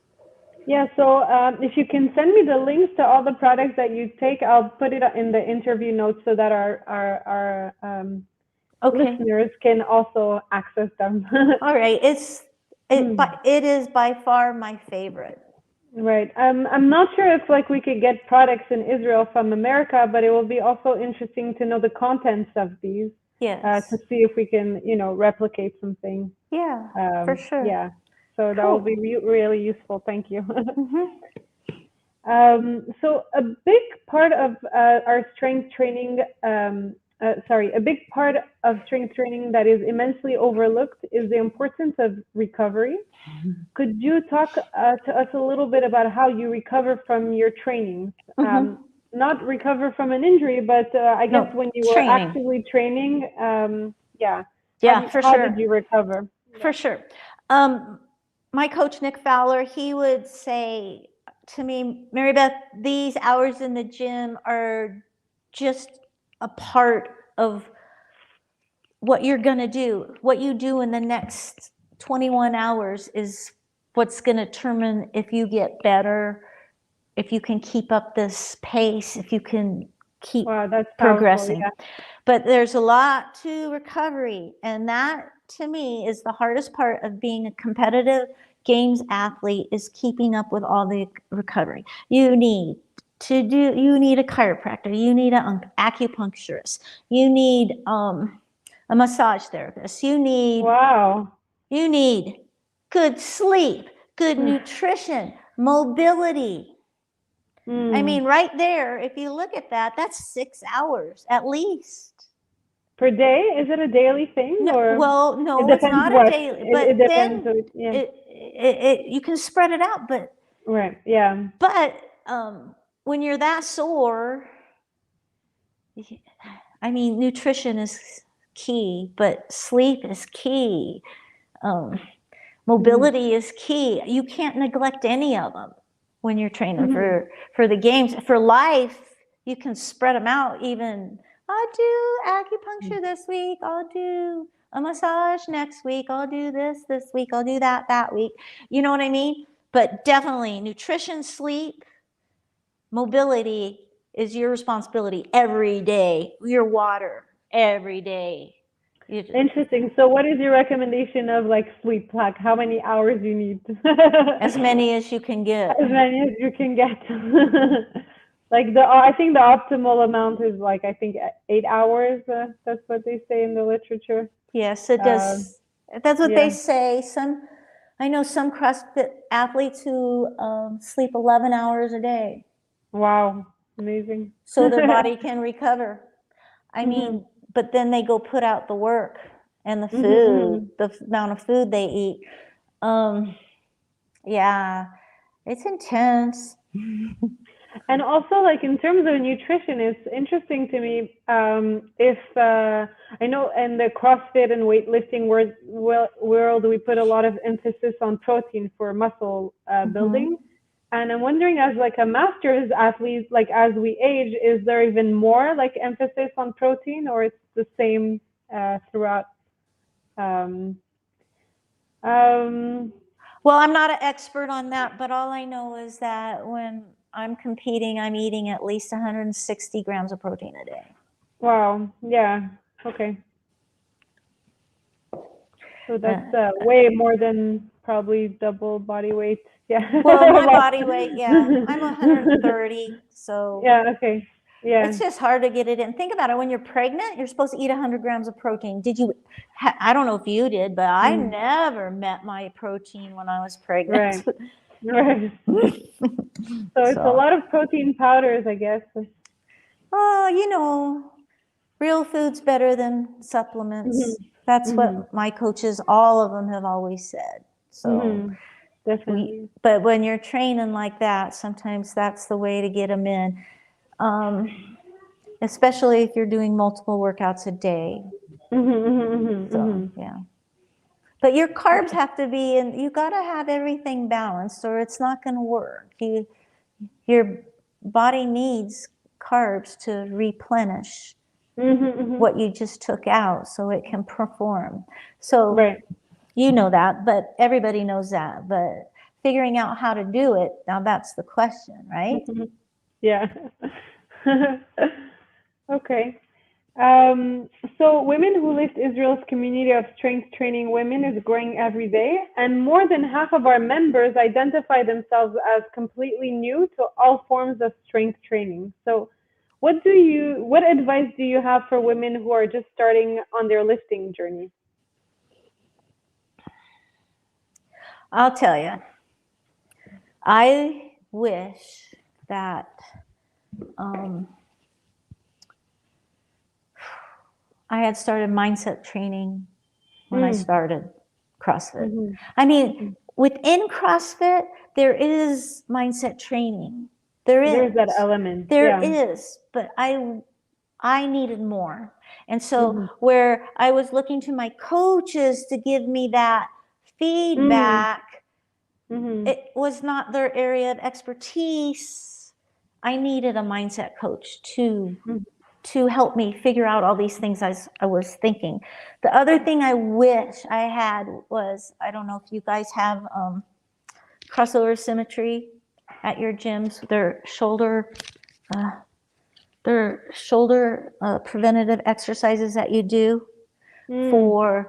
Yeah, so if you can send me the links to all the products that you take, I'll put it in the interview notes so that our Okay. listeners can also access them. All right. It is by far my favorite. Right. I'm not sure if like we could get products in Israel from America, but it will be also interesting to know the contents of these Yes. to see if we can, replicate something. Yeah, for sure. Yeah. So that will be really useful. Thank you. Mhm. So a big part of our strength training, a big part of strength training that is immensely overlooked is the importance of recovery. Could you talk to us a little bit about how you recover from your trainings? Mhm. Not recover from an injury, but I guess No, when you were training. actively training, yeah, Yeah, for how did sure. you recover? For sure. Um, my coach, Nick Fowler, he would say to me, Mary Beth, these hours in the gym are just a part of what you're going to do. What you do in the next 21 hours is what's going to determine if you get better, if you can keep up this pace, if you can keep Wow, that's powerful. progressing. Yeah. But there's a lot to recovery, and that to me is the hardest part of being a competitive games athlete, is keeping up with all the recovery. You need a chiropractor, you need an acupuncturist, you need a massage therapist, Wow. you need good sleep, good nutrition, mobility. I Mm. mean, right there, if you look at that, that's 6 hours at least. Per day? Is it a daily thing No, or well, it no, it's depends not a what? daily, It but depends. then Yeah. you can spread it out, Right. Yeah. but when you're that sore, I mean, nutrition is key, but sleep is key. Um, mobility is key. You can't neglect any of them when you're training for the games. For life, you can spread them out. Even I'll do acupuncture this week. I'll do a massage next week. I'll do this week. I'll do that week. You know what I mean? But definitely nutrition, sleep, mobility is your responsibility every day. Your water every day. Interesting. So what is your recommendation of like sleep? Like how many hours you need? As many as you can get. As many as you can get. Like I think the optimal amount is like I think 8 hours. That's what they say in the literature. Yes, it does. That's what Yeah. they say. I know some CrossFit athletes who sleep 11 hours a day, Wow. Amazing. so their body can recover. I Mhm. mean, but then they go put out the work and the Mhm. food, Mhm. the amount of food they eat. Um, yeah, it's intense. And also, like in terms of nutrition, it's interesting to me. If I know in the CrossFit and weightlifting world, we put a lot of emphasis on protein for muscle building. And I'm wondering, as like a masters athlete, like as we age, is there even more like emphasis on protein, or it's the same throughout? Um, um, Well, I'm not an expert on that, but all I know is that when I'm competing, I'm eating at least 160 grams of protein a day. wow. Yeah. Okay. So that's way more than probably double body weight. Yeah. Well, my body weight, yeah, I'm 130, so Yeah, okay. Yeah. it's just hard to get it in. Think about it. When you're pregnant, you're supposed to eat 100 grams of protein. I don't know if you did, but I Mm. never met my protein when I was pregnant. Right. Right. So it's a So, lot of protein powders, I guess. oh, real food's better than supplements. Mhm. That's Mhm. what my coaches, all of them, have always said. So, Mhm. Definitely. but when you're training like that, sometimes that's the way to get them in. Especially if you're doing multiple workouts a day. Mhm. Mhm. Mhm. So, Mhm. yeah. But your carbs have to be, and you got to have everything balanced, or it's not going to work. Your body needs carbs to replenish Mhm. Mhm. what you just took out so it can perform. So Right. you know that, but everybody knows that. But figuring out how to do it, now that's the question, right? Yeah. Okay. So Women Who Lift Israel's community of strength training women is growing every day, and more than half of our members identify themselves as completely new to all forms of strength training. So what advice do you have for women who are just starting on their lifting journey? I'll tell you, I wish that I had started mindset training when I started CrossFit. Mm-hmm. I mean, within CrossFit, there is mindset training. There's that element. There Yeah. is, but I needed more. And so Mm-hmm. where I was looking to my coaches to give me that feedback, Mm-hmm. it was not their area of expertise. I needed a mindset coach to help me figure out all these things I was thinking. The other thing I wish I had was, I don't know if you guys have crossover symmetry at your gyms. Their shoulder preventative exercises that you do for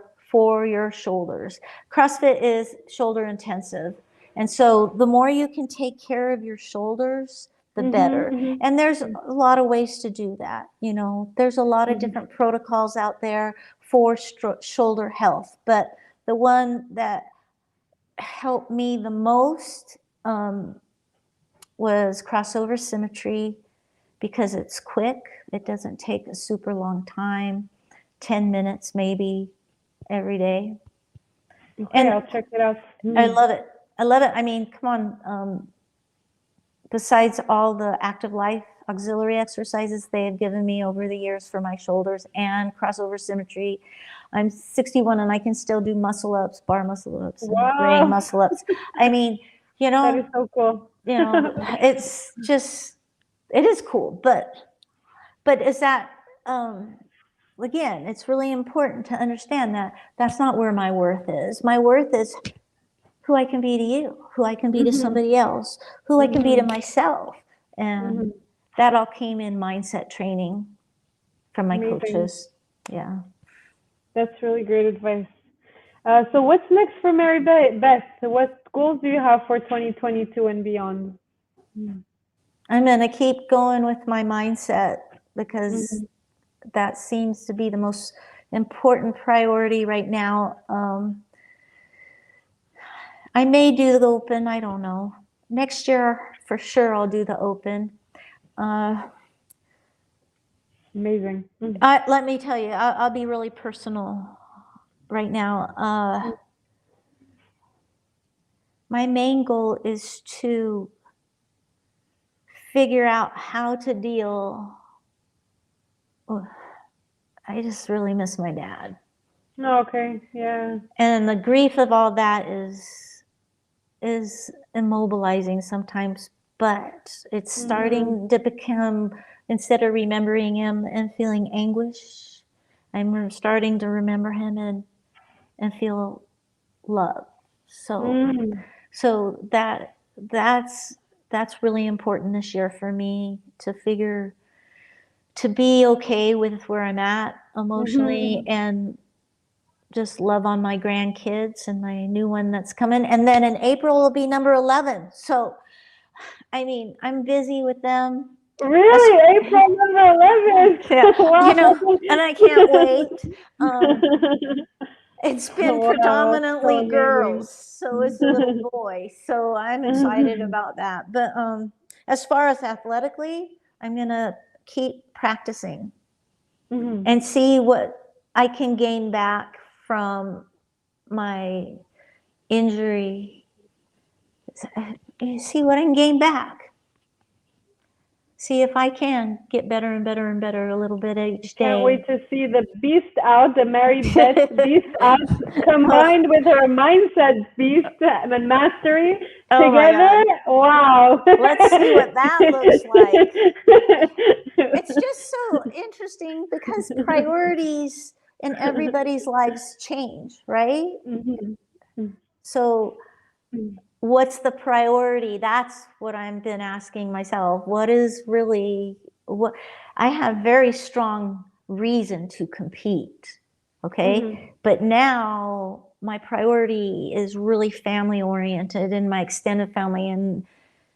your shoulders. CrossFit is shoulder intensive. And so the more you can take care of your shoulders, the better. And there's a lot of ways to do that. You know, there's a lot of different protocols out there for shoulder health. But the one that helped me the most was crossover symmetry, because it's quick. It doesn't take a super long time, 10 minutes maybe every day. Okay, And I'll check it out. I love it. I love it. I mean, come on. Besides all the active life auxiliary exercises they have given me over the years for my shoulders and crossover symmetry, I'm 61 and I can still do muscle ups, bar muscle ups, and ring muscle ups. I mean, you know, that is so cool. You know, it's just, it is cool. But is that, again, it's really important to understand that that's not where my worth is. My worth is who I can be to you, who I can be to somebody else, who I can be to myself. And that all came in mindset training from my coaches. Yeah. That's really great advice. So what's next for Mary Beth? What goals do you have for 2022 and beyond? I'm going to keep going with my mindset, because that seems to be the most important priority right now. I may do the open, I don't know. Next year, for sure, I'll do the open. Amazing. Let me tell you, I'll be really personal right now. My main goal is to figure out how to deal. I just really miss my dad. Okay, yeah. And the grief of all that is immobilizing sometimes, but it's starting to become, instead of remembering him and feeling anguish, I'm starting to remember him and feel love. So that's really important this year for me, to be okay with where I'm at emotionally and just love on my grandkids and my new one that's coming. And then in April will be number 11. So, I mean, I'm busy with them. Really? April number 11? Yeah. Wow. You know, and I can't wait. It's been predominantly girls, so it's a little boy. So I'm excited about that. But as far as athletically, I'm going to keep practicing and see what I can gain back from my injury. See what I can gain back. See if I can get better and better and better a little bit each day. Can't wait to see the beast out, the Mary Beth beast out, combined with her mindset beast and mastery together. Wow. Let's see what that looks like. It's just so interesting because priorities in everybody's lives change, right? So what's the priority? That's what I've been asking myself. What is really what I have very strong reason to compete. Okay. But now my priority is really family oriented and my extended family and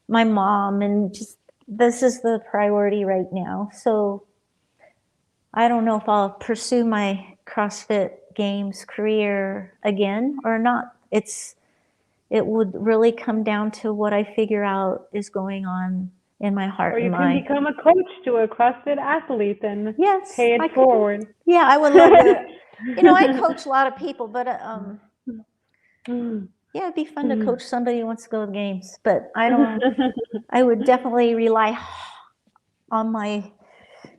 my mom, and just this is the priority right now. So I don't know if I'll pursue my CrossFit Games career again or not. It would really come down to what I figure out is going on in my heart Or you and can mind. become a coach to a CrossFit athlete and Yes, pay it forward. Yeah, I would love to. I coach a lot of people, but yeah, it'd be fun to coach somebody who wants to go to the games. But I would definitely rely on my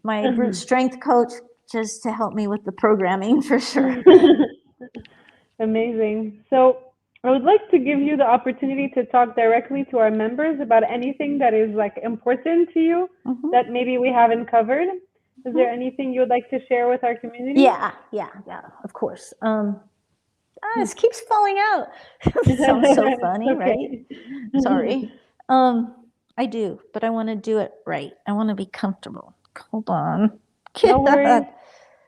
brute strength coach just to help me with the programming for sure. Amazing. So I would like to give you the opportunity to talk directly to our members about anything that is like important to you that maybe we haven't covered. Is there anything you would like to share with our community? Yeah, of course. This keeps falling out. It sounds so funny, right? Sorry. I do, but I want to do it right. I want to be comfortable. Hold on. No worries.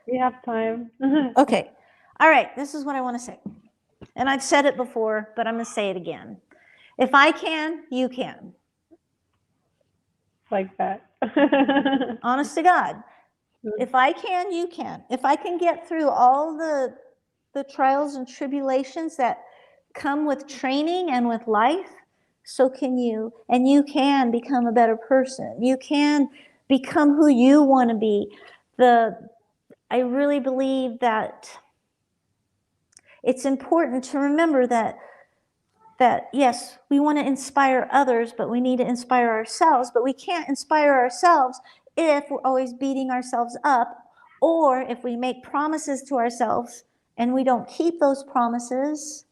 We have time. Okay. All right. This is what I want to say. And I've said it before, but I'm going to say it again. If I can, you can. Like that. Honest to God. If I can, you can. If I can get through all the trials and tribulations that come with training and with life, so can you. And you can become a better person. You can become who you want to be. I really believe that it's important to remember that yes, we want to inspire others, but we need to inspire ourselves. But we can't inspire ourselves if we're always beating ourselves up, or if we make promises to ourselves and we don't keep those promises,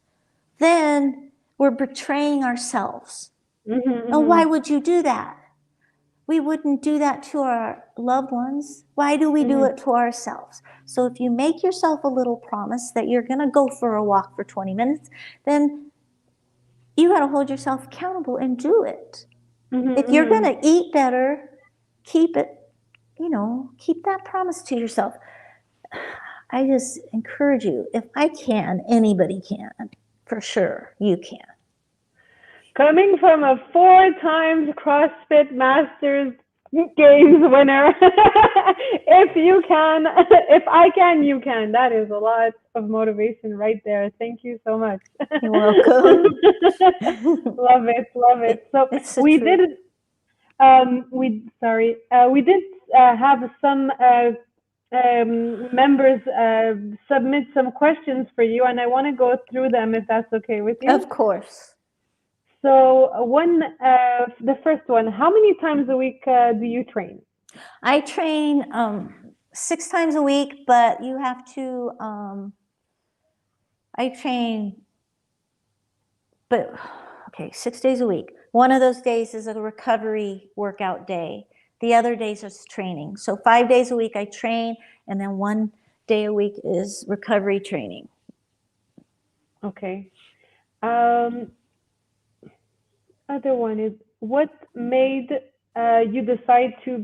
then we're betraying ourselves. And why would you do that? We wouldn't do that to our loved ones. Why do we do it to ourselves? So if you make yourself a little promise that you're going to go for a walk for 20 minutes, then you got to hold yourself accountable and do it. If you're going to eat better, keep it, keep that promise to yourself. I just encourage you, if I can, anybody can. For sure, you can. Coming from a 4 times CrossFit Masters Games winner, if you can, if I can, you can. That is a lot of motivation right there. Thank you so much. You're welcome. Love it. So we did have some members submit some questions for you, and I want to go through them if that's okay with you. Of course. So the first one, how many times a week do you train? I train 6 times a week, but you have to, I train, 6 days a week. One of those days is a recovery workout day. The other days is training. So 5 days a week I train, and then 1 day a week is recovery training. Okay. Other one is, what made you decide to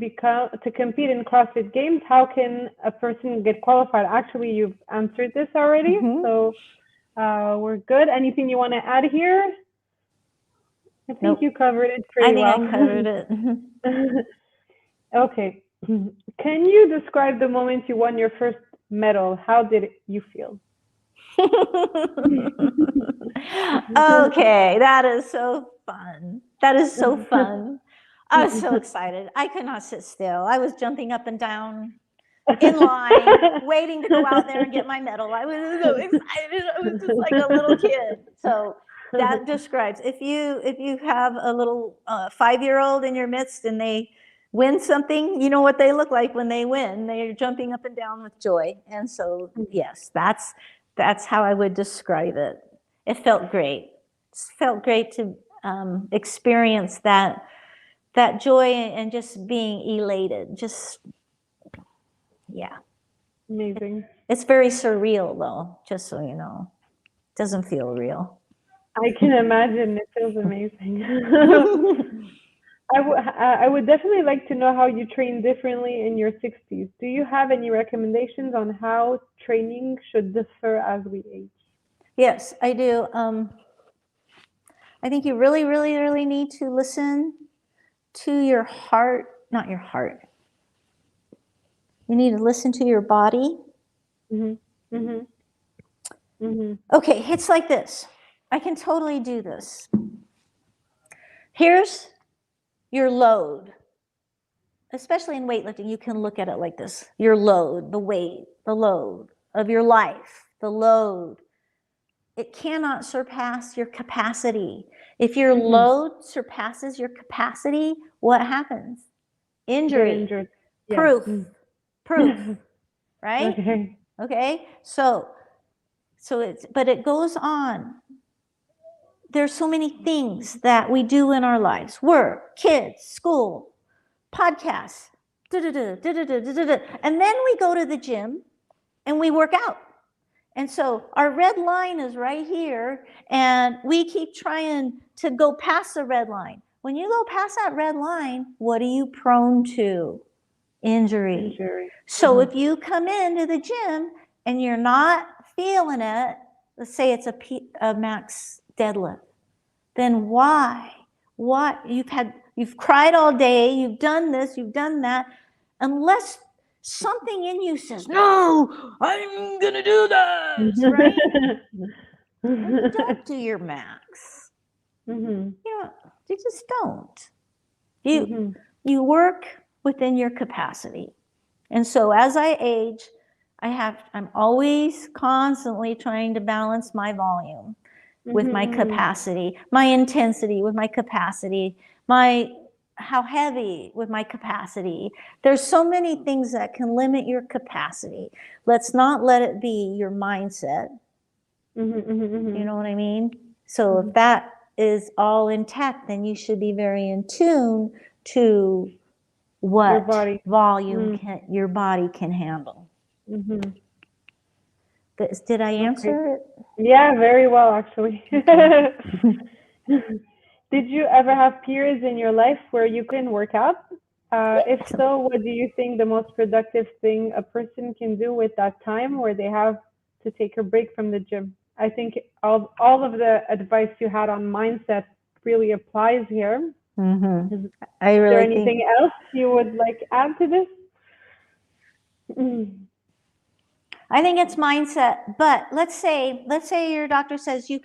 compete in CrossFit Games? How can a person get qualified? Actually, you've answered this already, so we're good. Anything you want to add here? I think you covered it pretty well. I covered it. Okay. Can you describe the moment you won your first medal? How did you feel? Okay, that is so fun. I was so excited. I could not sit still. I was jumping up and down in line, waiting to go out there and get my medal. I was so excited. I was just like a little kid. So that describes, if you have a little 5-year-old in your midst and they win something, you know what they look like when they win. They're jumping up and down with joy. And so, yes, that's how I would describe it. It felt great. It felt great to experience that joy and just being elated. Yeah. Amazing. It's very surreal, though, just so you know. It doesn't feel real. I can imagine. It feels amazing. I would definitely like to know how you train differently in your 60s. Do you have any recommendations on how training should differ as we age? Yes, I do. I think you really, really, really need to listen to your heart, not your heart. You need to listen to your body. Mhm. Mhm. Mhm. Okay, it's like this. I can totally do this. Here's your load. Especially in weightlifting, you can look at it like this. Your load, the weight, the load of your life, the load. It cannot surpass your capacity. If your Mhm. load surpasses your capacity, what happens? Get Injury. injured. Yeah. Proof. Mm. Proof. Right? Okay. Okay? So but it goes on. There's so many things that we do in our lives. Work, kids, school, podcasts, and then we go to the gym and we work out. And so our red line is right here, and we keep trying to go past the red line. When you go past that red line, what are you prone to? Injury. Injury. So if you come into the gym and you're not feeling it, let's say it's a max deadlift, then why? What? You've cried all day, you've done this, you've done that, unless something in you says, no, I'm gonna do this, right? Then don't do your max. Mhm. You just don't. You Mhm. you work within your capacity. And so as I age, I'm always constantly trying to balance my volume with my capacity, my intensity with my capacity, how heavy with my capacity. There's so many things that can limit your capacity. Let's not let it be your mindset. You know what I mean? So if that is all intact, then you should be very in tune to what volume your body can handle. Mhm. Did I Okay. answer it? Yeah, very well, actually. Okay. Did you ever have periods in your life where you couldn't work out? If Yes. so, what do you think the most productive thing a person can do with that time where they have to take a break from the gym? I think all of the advice you had on mindset really applies here. Is I there really think anything else you would like add to this? I think it's mindset. But let's say your doctor says he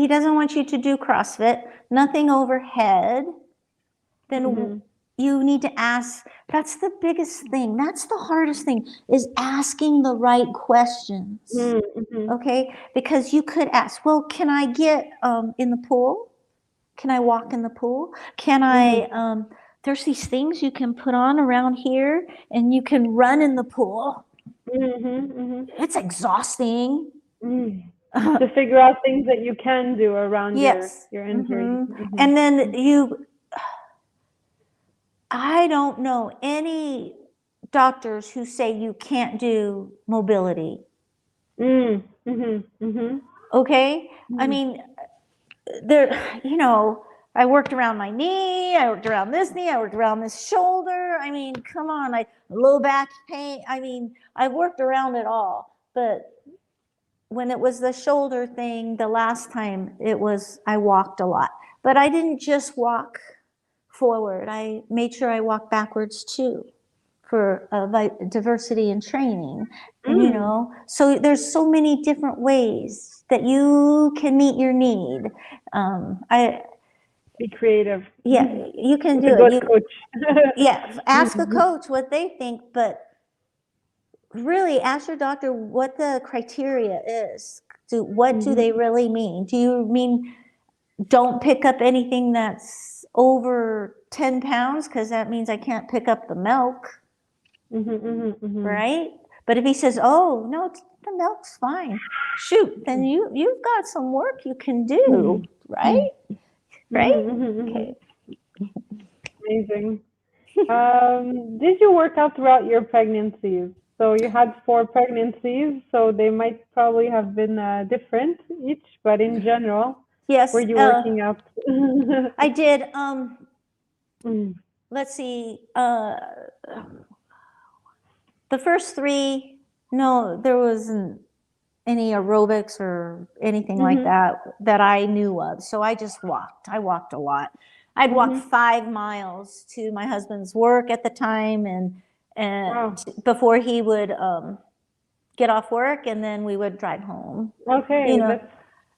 doesn't want you to do CrossFit, nothing overhead. Then you need to ask. That's the biggest thing. That's the hardest thing, is asking the right questions. Okay, because you could ask, well, can I get in the pool? Can I walk in the pool? Can I there's these things you can put on around here and you can run in the pool. It's exhausting. To figure out things that you can do around Yes. your injury. And then I don't know any doctors who say you can't do mobility. Okay? I mean, I worked around my knee, I worked around this knee, I worked around this shoulder. I mean, come on, low back pain. I mean, I worked around it all. But when it was the shoulder thing, the last time I walked a lot. But I didn't just walk forward. I made sure I walked backwards too, for diversity in training. And, so there's so many different ways that you can meet your need. Be creative. Yeah, you can With a do it. good coach. Yeah, ask a coach what they think, but really ask your doctor what the criteria is. What do they really mean? Do you mean don't pick up anything that's over 10 pounds, because that means I can't pick up the milk, right? But if he says, oh, no, the milk's fine, shoot, then you've got some work you can do, right? Right? Okay. Amazing. Did you work out throughout your pregnancies? So you had 4 pregnancies, so they might probably have been different each, but in general, were Yes, you working out? I did. Mm. Let's see. The first three, no, there wasn't any aerobics or anything like Mhm. that I knew of. So I just walked. I walked a lot. I'd walk Mhm. 5 miles to my husband's work at the time, and Wow. before he would get off work, and then we would drive home. You Okay, know,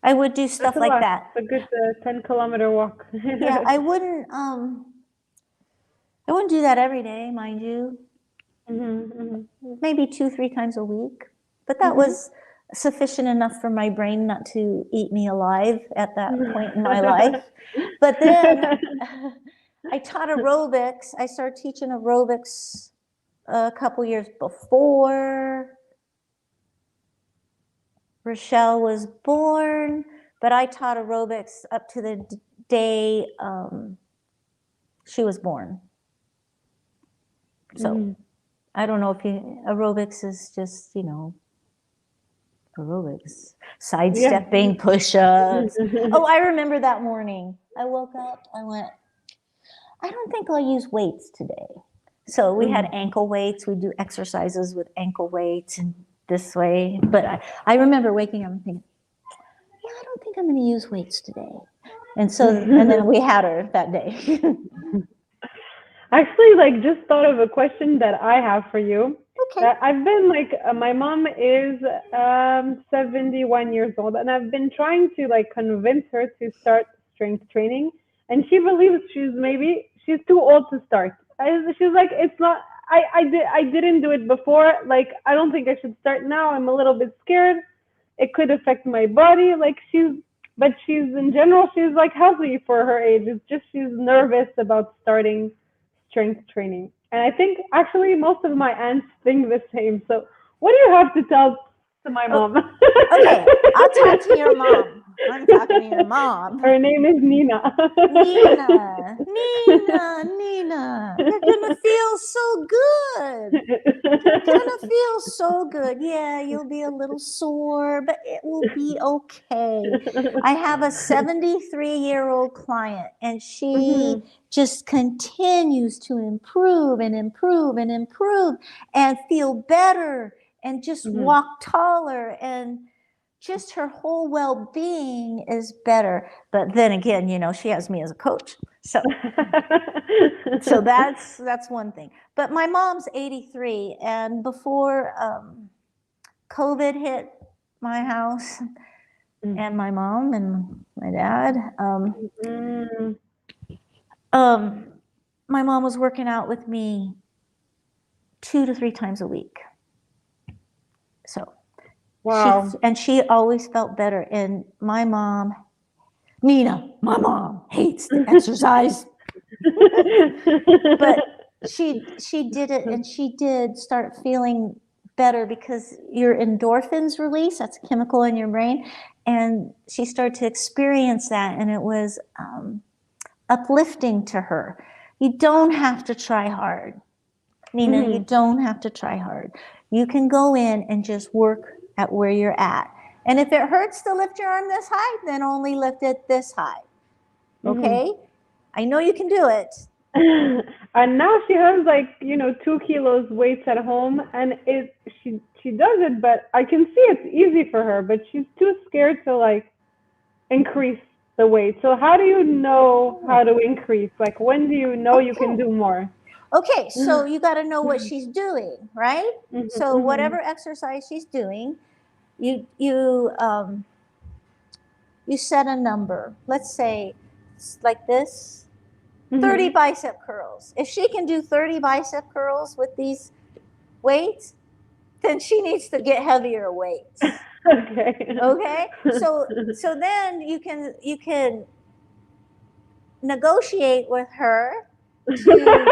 I would do that's stuff a like lot. that. It's a good 10-kilometer walk. Yeah, I wouldn't do that every day, mind you. Mhm. Mhm. Maybe 2, 3 times a week, but that Mhm. was sufficient enough for my brain not to eat me alive at that point in my life. But then I taught aerobics. I started teaching aerobics a couple years before Rochelle was born, but I taught aerobics up to the day she was born. So Mhm. I don't know if aerobics is just, aerobics, Yeah. sidestepping, push-ups. Oh, I remember that morning. I woke up, I went, I don't think I'll use weights today. So we had Mhm. ankle weights. We do exercises with ankle weights and this way. But I remember waking up and thinking, yeah, I don't think I'm going to use weights today. And then we had her that day. Actually, like, just thought of a question that I have for you. Okay. That I've been like, my mom is 71 years old, and I've been trying to like convince her to start strength training, and she believes she's too old to start. She's like, it's not. I didn't do it before. Like, I don't think I should start now. I'm a little bit scared. It could affect my body. But she's in general, she's like healthy for her age. It's just she's nervous about starting strength training. And I think actually most of my aunts think the same. So what do you have to tell to my Oh, mom? okay, I'll talk to your mom. I'm talking to your mom. Her name is Nina. Nina, you're gonna feel so good. You're gonna feel so good. Yeah, you'll be a little sore, but it will be okay. I have a 73-year-old client, and she Mhm. just continues to improve and improve and improve and feel better and just Mhm. walk taller, and just her whole well-being is better. But then again, she has me as a coach. So that's one thing. But my mom's 83, and before COVID hit my house and my mom and my dad, Mm. my mom was working out with me 2 to 3 times a week. So Wow. she always felt better. And my mom, Nina, my mom hates the exercise. But she did it, and she did start feeling better because your endorphins release, that's a chemical in your brain, and she started to experience that, and it was uplifting to her. You don't have to try hard, Nina. You don't have to try hard. You can go in and just work at where you're at, and if it hurts to lift your arm this high, then only lift it this high. Okay, I know you can do it. And now she has like 2 kilos weights at home, and she does it, but I can see it's easy for her, but she's too scared to like increase the weight. So how do you know how to increase? Like, when do you know you can Okay. do more? Okay, so you got to know what she's doing, right? So Mhm. whatever exercise she's doing, you set a number. Let's say it's like this, 30 Mhm. bicep curls. If she can do 30 bicep curls with these weights, then she needs to get heavier weights. Okay. Okay? So then you can negotiate with her to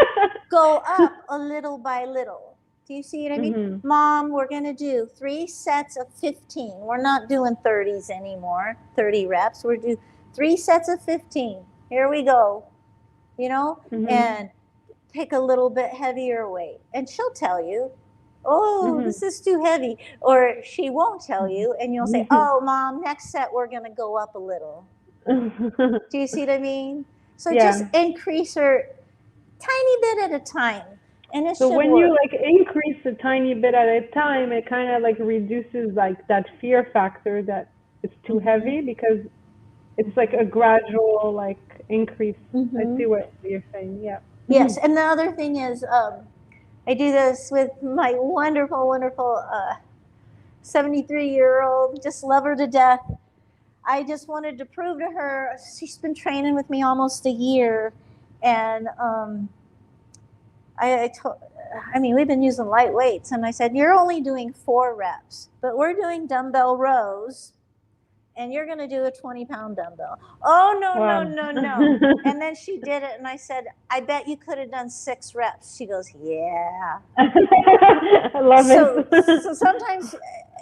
go up a little by little. Do you see what I mean? Mhm. Mom, we're going to do 3 sets of 15. We're not doing 30s anymore, 30 reps. We're doing 3 sets of 15. Here we go. Mhm. And pick a little bit heavier weight. And she'll tell you, oh, Mhm. this is too heavy. Or she won't tell you, and you'll say, oh, Mom, next set we're going to go up a little. Do you see what I mean? So just Yeah. increase her tiny bit at a time, and it So should when you work. like increase a tiny bit at a time, it kind of like reduces like that fear factor that it's too Mm-hmm. heavy because it's like a gradual like increase. I Mm-hmm. see what you're saying. Yeah. Yes, and the other thing is, I do this with my wonderful, wonderful 73-year-old, just love her to death. I just wanted to prove to her, she's been training with me almost a year, and I mean, we've been using light weights, and I said, you're only doing 4 reps, but we're doing dumbbell rows, and you're going to do a 20-pound dumbbell. Oh, no, no, Wow. no, no. And then she did it, and I said, I bet you could have done 6 reps. She goes, yeah. I love So it. sometimes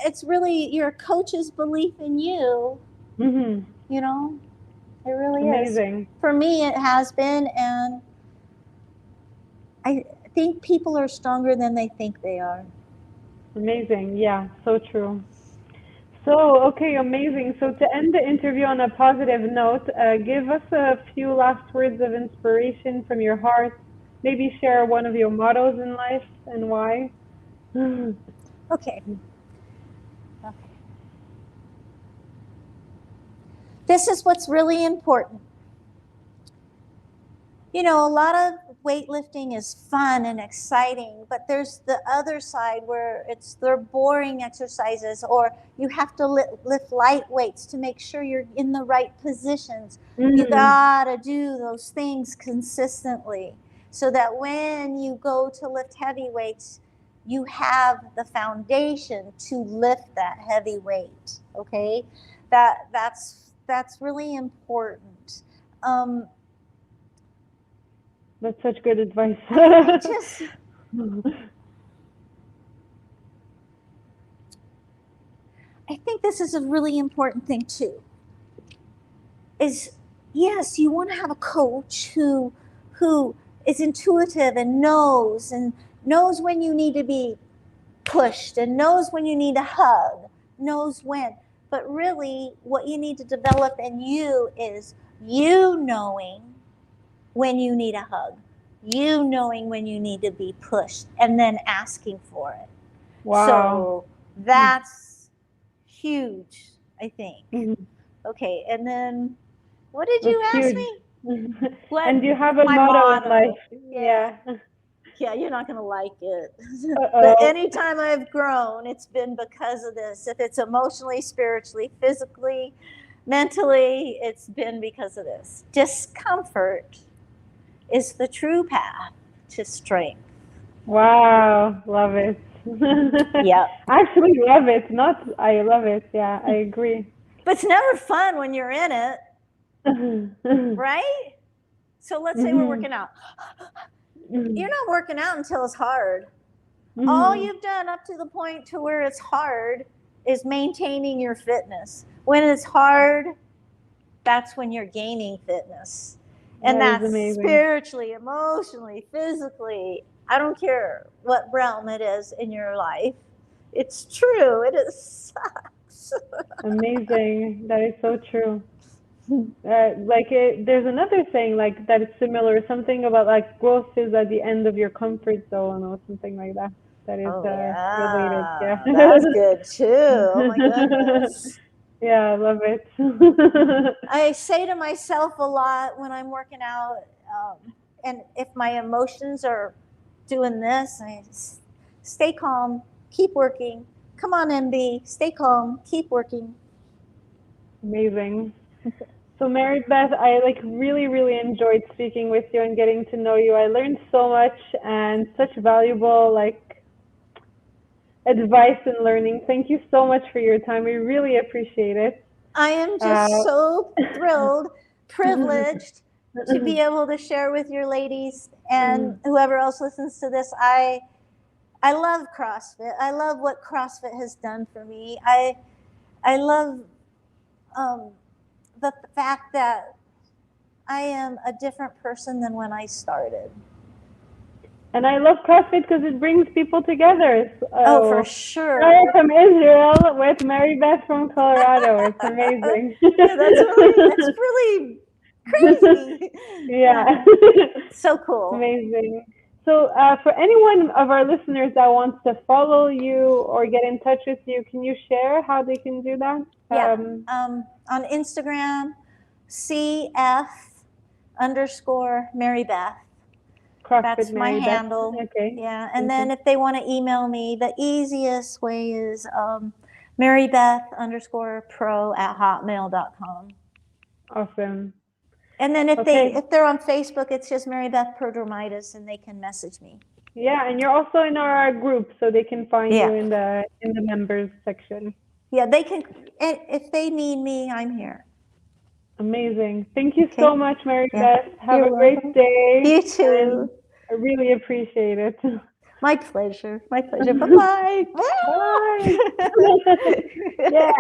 it's really your coach's belief in you, Mhm. you know, it really is. Amazing. For me, it has been, and I think people are stronger than they think they are. Amazing. Yeah, so true. So, okay, amazing. So to end the interview on a positive note, give us a few last words of inspiration from your heart. Maybe share one of your mottos in life and why. Okay. This is what's really important. You know, a lot of weightlifting is fun and exciting, but there's the other side where they're boring exercises, or you have to lift light weights to make sure you're in the right positions. You Mm, gotta do those things consistently so that when you go to lift heavy weights, you have the foundation to lift that heavy weight. Okay, that's really important. Um, that's such good advice. I just I think this is a really important thing too. Is yes, you want to have a coach who is intuitive and knows when you need to be pushed and knows when you need a hug, knows when. But really, what you need to develop in you is you knowing when you need a hug, you knowing when you need to be pushed, and then asking for it. Wow. So that's huge, I think. Mhm. Okay, and then what did That's you ask huge. me? What And do you have a my motto in motto? life? Yeah, Yeah. yeah, you're not gonna like it. But Uh-oh. anytime I've grown, it's been because of this. If it's emotionally, spiritually, physically, mentally, it's been because of this. Discomfort is the true path to strength. Wow. Love it. Yep. I actually love it. Not, I love it. Yeah, I agree. But it's never fun when you're in it, Mhm. right? So let's say we're working out. You're Mhm. not working out until it's hard. All Mhm. you've done up to the point to where it's hard is maintaining your fitness. When it's hard, that's when you're gaining fitness. And That is that's amazing. spiritually, emotionally, physically. I don't care what realm it is in your life. It's true. It sucks. Amazing. That is so true. There's another thing like that is similar. Something about like growth is at the end of your comfort zone or something like that. That is Oh, related. Yeah. yeah. That's good too. Oh, my goodness. Yeah, I love it. I say to myself a lot when I'm working out, and if my emotions are doing this, I stay calm, keep working. Come on, MB, stay calm, keep working. Amazing. So Mary Beth, I like really, really enjoyed speaking with you and getting to know you. I learned so much and such valuable like advice and learning. Thank you so much for your time. We really appreciate it. I am just Uh, so thrilled, privileged to be able to share with your ladies and whoever else listens to this. I love CrossFit. I love what CrossFit has done for me. I love um, the fact that I am a different person than when I started. And I love CrossFit because it brings people together. Oh, for sure. Sarah from Israel with Mary Beth from Colorado. It's amazing. Yeah, that's really crazy. Yeah. So cool. Amazing. So for anyone of our listeners that wants to follow you or get in touch with you, can you share how they can do that? Yeah. On Instagram, CF_Mary Beth. CrossFit That's my Mary Beth. handle. Okay. Yeah. And then if they want to email me, the easiest way is marybeth_pro@hotmail.com. Awesome. And then if they're on Facebook, it's just Mary Beth Prodromides, and they can message me. Yeah, and you're also in our group, so they can find you in the members section. Yeah, they can. If they need me, I'm here. Amazing. Thank you so much, Mary Beth. Have a great day. You too. I really appreciate it. My pleasure. My pleasure. Bye-bye. Bye. Yeah.